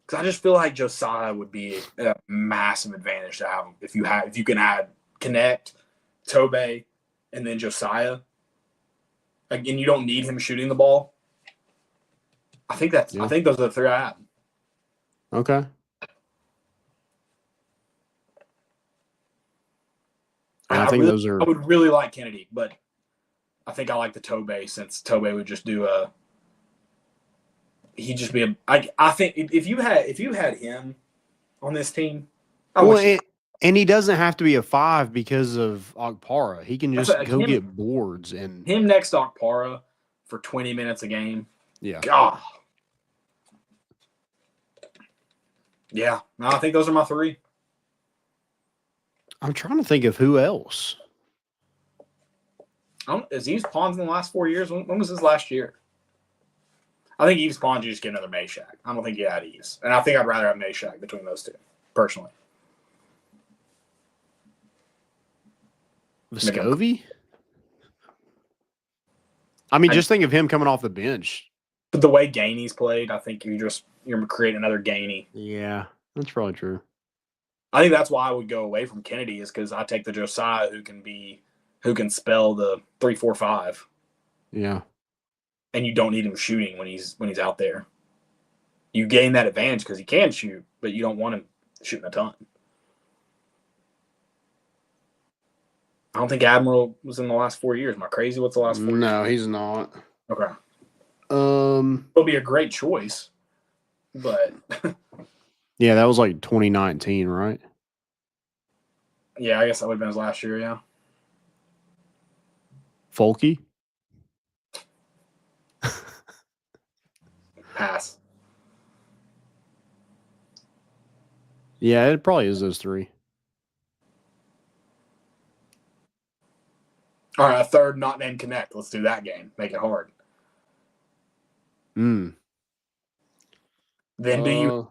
because I just feel like Josiah would be a massive advantage to have him if you can add Connect, Tobey, and then Josiah. Again, you don't need him shooting the ball. I think those are the 3 I have. Okay. I think those are. I would really like Kennedy, but I think I like the Tobey since Tobey would just do a. He'd just be a. I think if you had him on this team, and he doesn't have to be a 5 because of Okpara. He can just go get boards and him next to Okpara for 20 minutes a game. Yeah. God. Yeah. No, I think those are my 3. I'm trying to think of who else. Is Yves Pons in the last 4 years? When was his last year? I think Yves Pons, you just get another Meshack. I don't think you add Yves. And I think I'd rather have Meshack between those 2, personally. Vescovi? I mean, just think of him coming off the bench. But the way Gainey's played, I think you're creating another Gainey. Yeah, that's probably true. I think that's why I would go away from Kennedy is because I take the Josiah who can spell the 3-4-5. Yeah. And you don't need him shooting when he's out there. You gain that advantage because he can shoot, but you don't want him shooting a ton. I don't think Admiral was in the last 4 years. Am I crazy? What's the last 4 years? No, he's not. Okay. It'll be a great choice, but yeah, that was like 2019, right? Yeah, I guess that would have been his last year. Yeah. Folky. Pass. Yeah, it probably is those 3. All right, a third not named Connect. Let's do that game. Make it hard. Then do you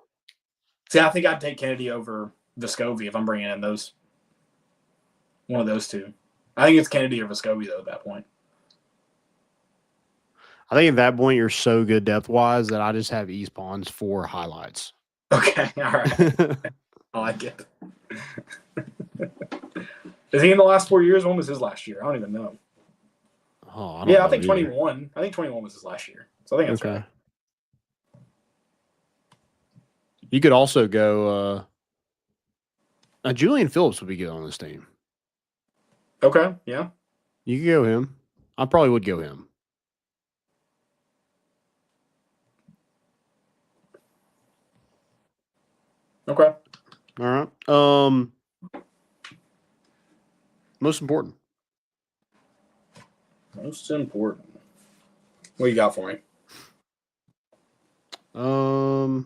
see? I think I'd take Kennedy over Vescovi if I'm bringing in one of those 2. I think it's Kennedy or Vescovi though at that point. I think at that point you're so good depth wise that I just have East Pons for highlights. Okay, all right. I like it. Is he in the last 4 years? When was his last year? I don't even know. Oh, I think 21. I think 21 was his last year. So I think that's right. You could also go Julian Phillips would be good on this team. Okay, yeah. You could go him. I probably would go him. Okay. All right. Most important. Most important. What you got for me? I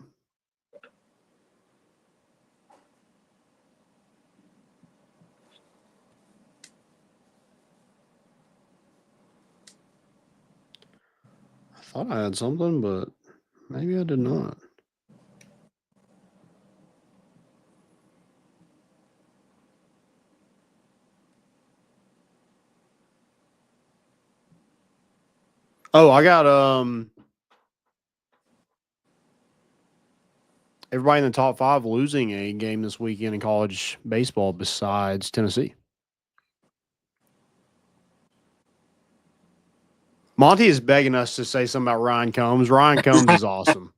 thought I had something, but maybe I did not. Oh, I got everybody in the top 5 losing a game this weekend in college baseball besides Tennessee. Monty is begging us to say something about Ryan Combs. Ryan Combs is awesome.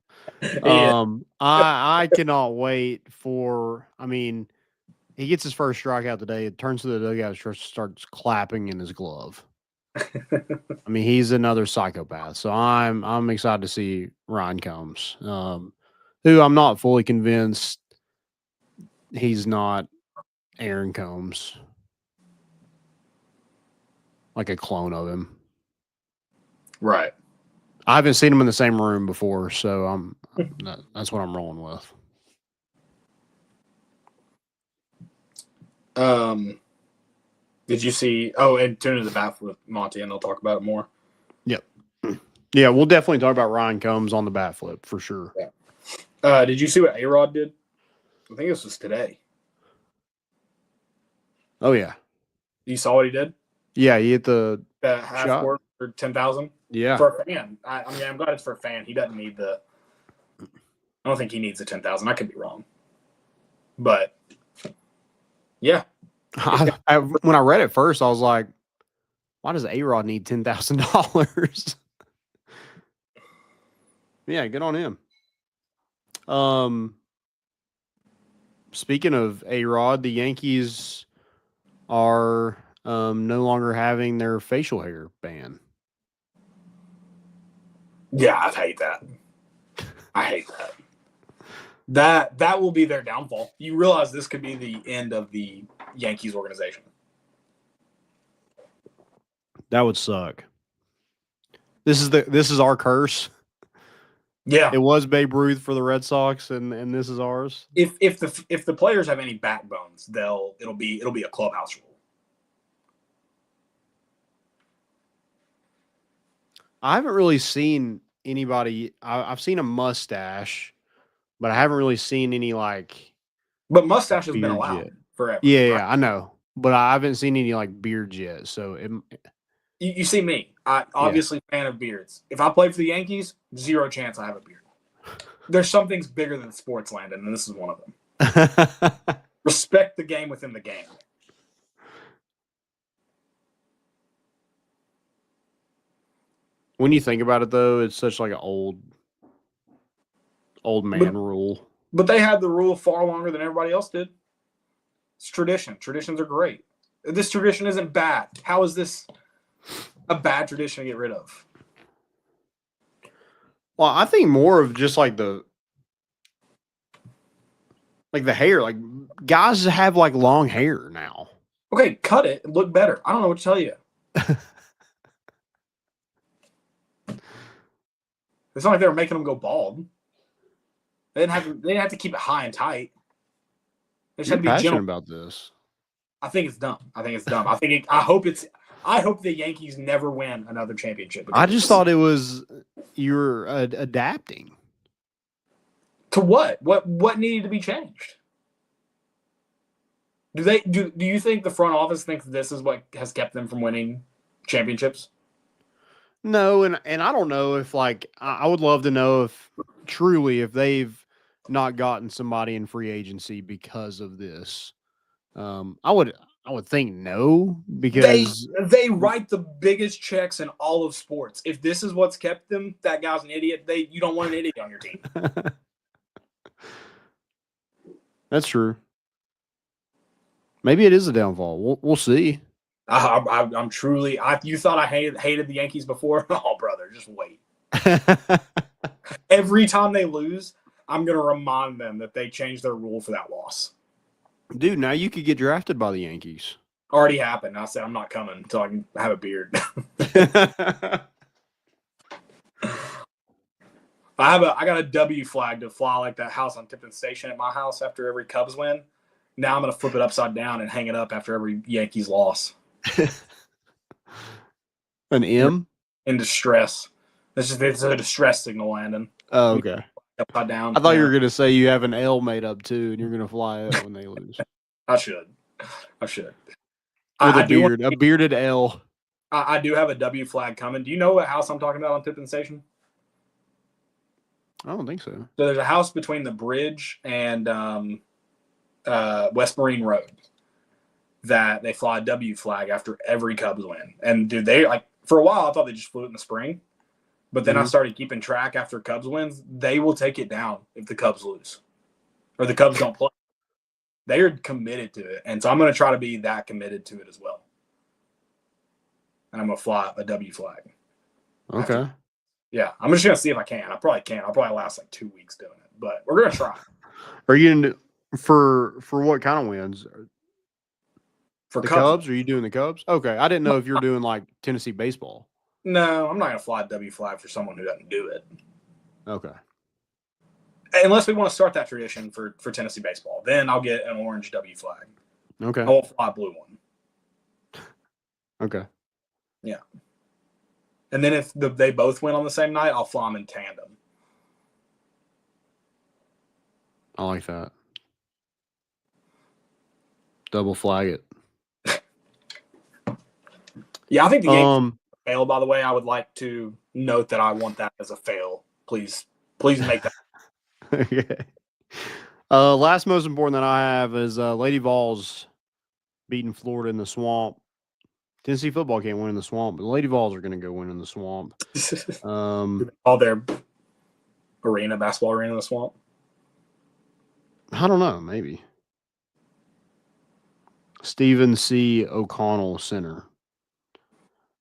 I cannot wait for. I mean, he gets his first strikeout today. It turns to the dugout, starts clapping in his glove. I mean, he's another psychopath. So I'm excited to see Ryan Combs, who I'm not fully convinced he's not Aaron Combs, like a clone of him. Right. I haven't seen him in the same room before, so that's what I'm rolling with. Did you see? Oh, and tune into the bat with Monty, and they'll talk about it more. Yep. Yeah, we'll definitely talk about Ryan Combs on the bat flip for sure. Yeah. Did you see what A-Rod did? I think this was today. Oh yeah. You saw what he did? Yeah, he hit the half shot court for 10,000. Yeah. For a fan. I mean, I'm glad it's for a fan. He doesn't need the. I don't think he needs the 10,000. I could be wrong, but yeah. When I read it first, I was like, "Why does A-Rod need $10,000?" Yeah, good on him. Speaking of A-Rod, the Yankees are no longer having their facial hair ban. Yeah, I hate that. I hate that. That will be their downfall. You realize this could be the end of the Yankees organization. That would suck. This is our curse. Yeah, it was Babe Ruth for the Red Sox, and this is ours. If the players have any backbones, it'll be a clubhouse rule. I haven't really seen anybody. I've seen a mustache, but I haven't really seen any like. But mustache has been allowed yet. forever. Yeah, I know, but I haven't seen any like beards yet. So you see me. I obviously fan of beards. If I played for the Yankees, 0 chance I have a beard. There's some things bigger than sports, Landon, and this is one of them. Respect the game within the game. When you think about it, though, it's such like an old man rule. But they had the rule far longer than everybody else did. It's tradition. Traditions are great. This tradition isn't bad. How is this a bad tradition to get rid of? Well, I think more of just like the hair. Like guys have like long hair now. Okay, cut it and look better. I don't know what to tell you. It's not like they were making them go bald. They didn't have to keep it high and tight. They just had to be passionate gentle about this. I think it's dumb. I hope the Yankees never win another championship. I just thought it was you're adapting. To what? What needed to be changed? Do you think the front office thinks this is what has kept them from winning championships? No, and I don't know if like I would love to know if truly if they've not gotten somebody in free agency because of this. I would think no, because they write the biggest checks in all of sports. If this is what's kept them, that guy's an idiot. You don't want an idiot on your team. That's true. Maybe it is a downfall. We'll see. I'm truly. You thought I hated the Yankees before? Oh, brother, just wait. Every time they lose, I'm going to remind them that they changed their rule for that loss. Dude, now you could get drafted by the Yankees. Already happened. I said I'm not coming until I can have a beard. I got a W flag to fly like that house on Tipton Station at my house after every Cubs win. Now I'm going to flip it upside down and hang it up after every Yankees loss. An M? In distress. It's a distress signal, Landon. Oh, okay. Upside down. I thought you were going to say you have an L made up too, and you're going to fly it when they lose. I should. With a bearded L. I do have a W flag coming. Do you know what house I'm talking about on Tipton Station? I don't think so. So there's a house between the bridge and West Marine Road that they fly a W flag after every Cubs win. And dude, they for a while I thought they just flew it in the spring, but then I started keeping track after Cubs wins. They will take it down if the Cubs lose or the Cubs don't play. They are committed to it, and so I'm going to try to be that committed to it as well. And I'm going to fly a W flag. Okay. Yeah, I'm just going to see if I can. I probably can't. I'll probably last like 2 weeks doing it, but we're going to try. Are you going to for what kind of wins? For the Cubs? Are you doing the Cubs? Okay, I didn't know if you're doing like Tennessee baseball. No, I'm not going to fly a W flag for someone who doesn't do it. Okay. Unless we want to start that tradition for Tennessee baseball, then I'll get an orange W flag. Okay. I won't fly a blue one. Okay. Yeah. And then if they both win on the same night, I'll fly them in tandem. I like that. Double flag it. Yeah, I think the Yankees fail, by the way. I would like to note that I want that as a fail. Please make that. Okay. Last most important that I have is Lady Vols beating Florida in the Swamp. Tennessee football can't win in the Swamp, but the Lady Vols are going to go win in the Swamp. All their basketball arena in the Swamp. I don't know, maybe. Stephen C. O'Connell Center.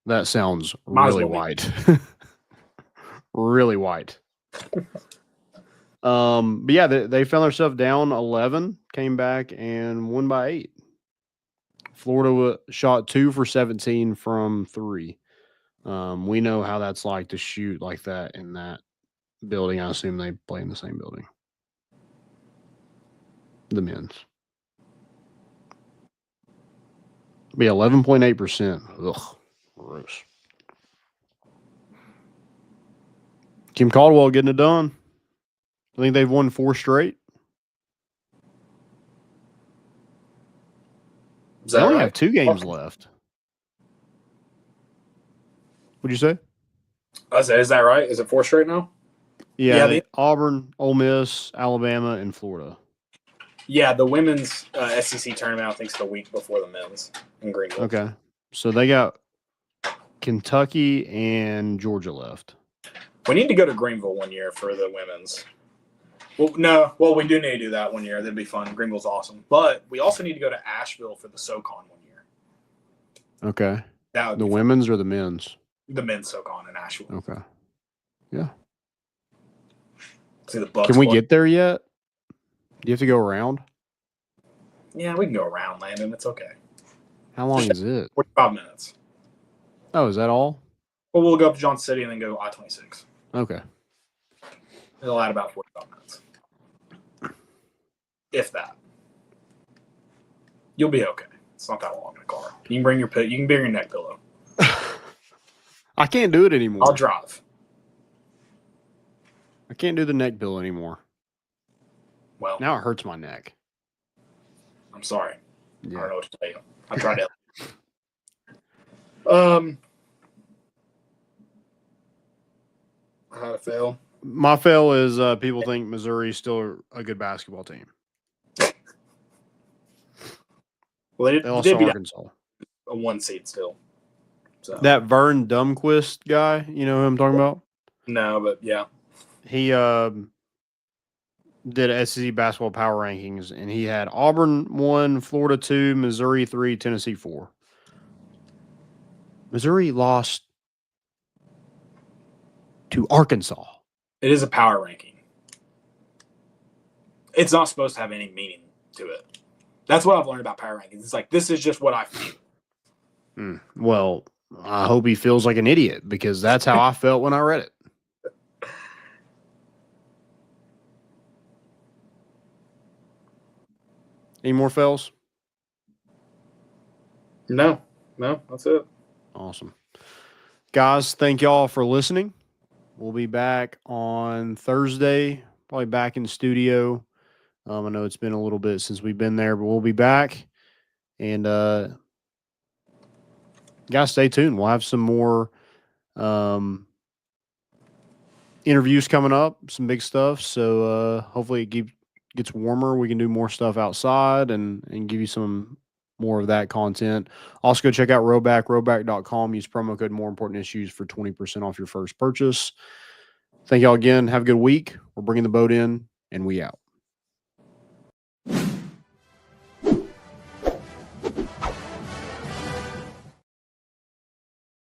That sounds really white. Really white. But yeah, they found themselves down 11, came back and won by 8. Florida shot 2 for 17 from 3. We know how that's like to shoot like that in that building. I assume they play in the same building. The men's. Be 11.8%. Ugh, gross. Kim Caldwell getting it done. I think they've won 4 straight. They only have 2 games left. What'd you say? I said, is that right? Is it 4 straight now? Yeah, Auburn, Ole Miss, Alabama, and Florida. Yeah, the women's SEC tournament, I think, is the week before the men's in Greenville. Okay. So they got Kentucky and Georgia left. We need to go to Greenville one year for the women's. Well, no. Well, we do need to do that one year. That'd be fun. Greenville's awesome. But we also need to go to Asheville for the SoCon one year. Okay. That would the be women's fun. Or the men's? The men's SoCon in Asheville. Okay. Yeah. See the Bucks. Can we get there yet? Do you have to go around? Yeah, we can go around, Landon. It's okay. How long is it? 45 minutes. Oh, is that all? Well, we'll go up to Johnson City and then go I-26. Okay. It'll add about 45 minutes. If that. You'll be okay. It's not that long in a car. You can bring your neck pillow. I can't do it anymore. I'll drive. I can't do the neck pillow anymore. Well, now it hurts my neck. I'm sorry. Yeah. I don't know what to tell you. I tried to. How to fail? My fail is people think Missouri's still a good basketball team. Well, they lost to Arkansas. A 1 seed still. So. That Vern Dumquist guy, you know who I'm talking about? No, but yeah. He did SEC basketball power rankings, and he had Auburn 1, Florida 2, Missouri 3, Tennessee 4. Missouri lost to Arkansas. It is a power ranking. It's not supposed to have any meaning to it. That's what I've learned about power rankings. It's like, this is just what I feel. Well, I hope he feels like an idiot because that's how I felt when I read it. Any more fails? No, that's it. Awesome. Guys, thank y'all for listening. We'll be back on Thursday, probably back in the studio. I know it's been a little bit since we've been there, but we'll be back. And guys, stay tuned. We'll have some more interviews coming up, some big stuff. So hopefully it gets warmer. We can do more stuff outside and give you some more of that content. Also, go check out rowback.com. Use promo code More Important Issues for 20% off your first purchase. Thank y'all again. Have a good week. We're bringing the boat in, and we out.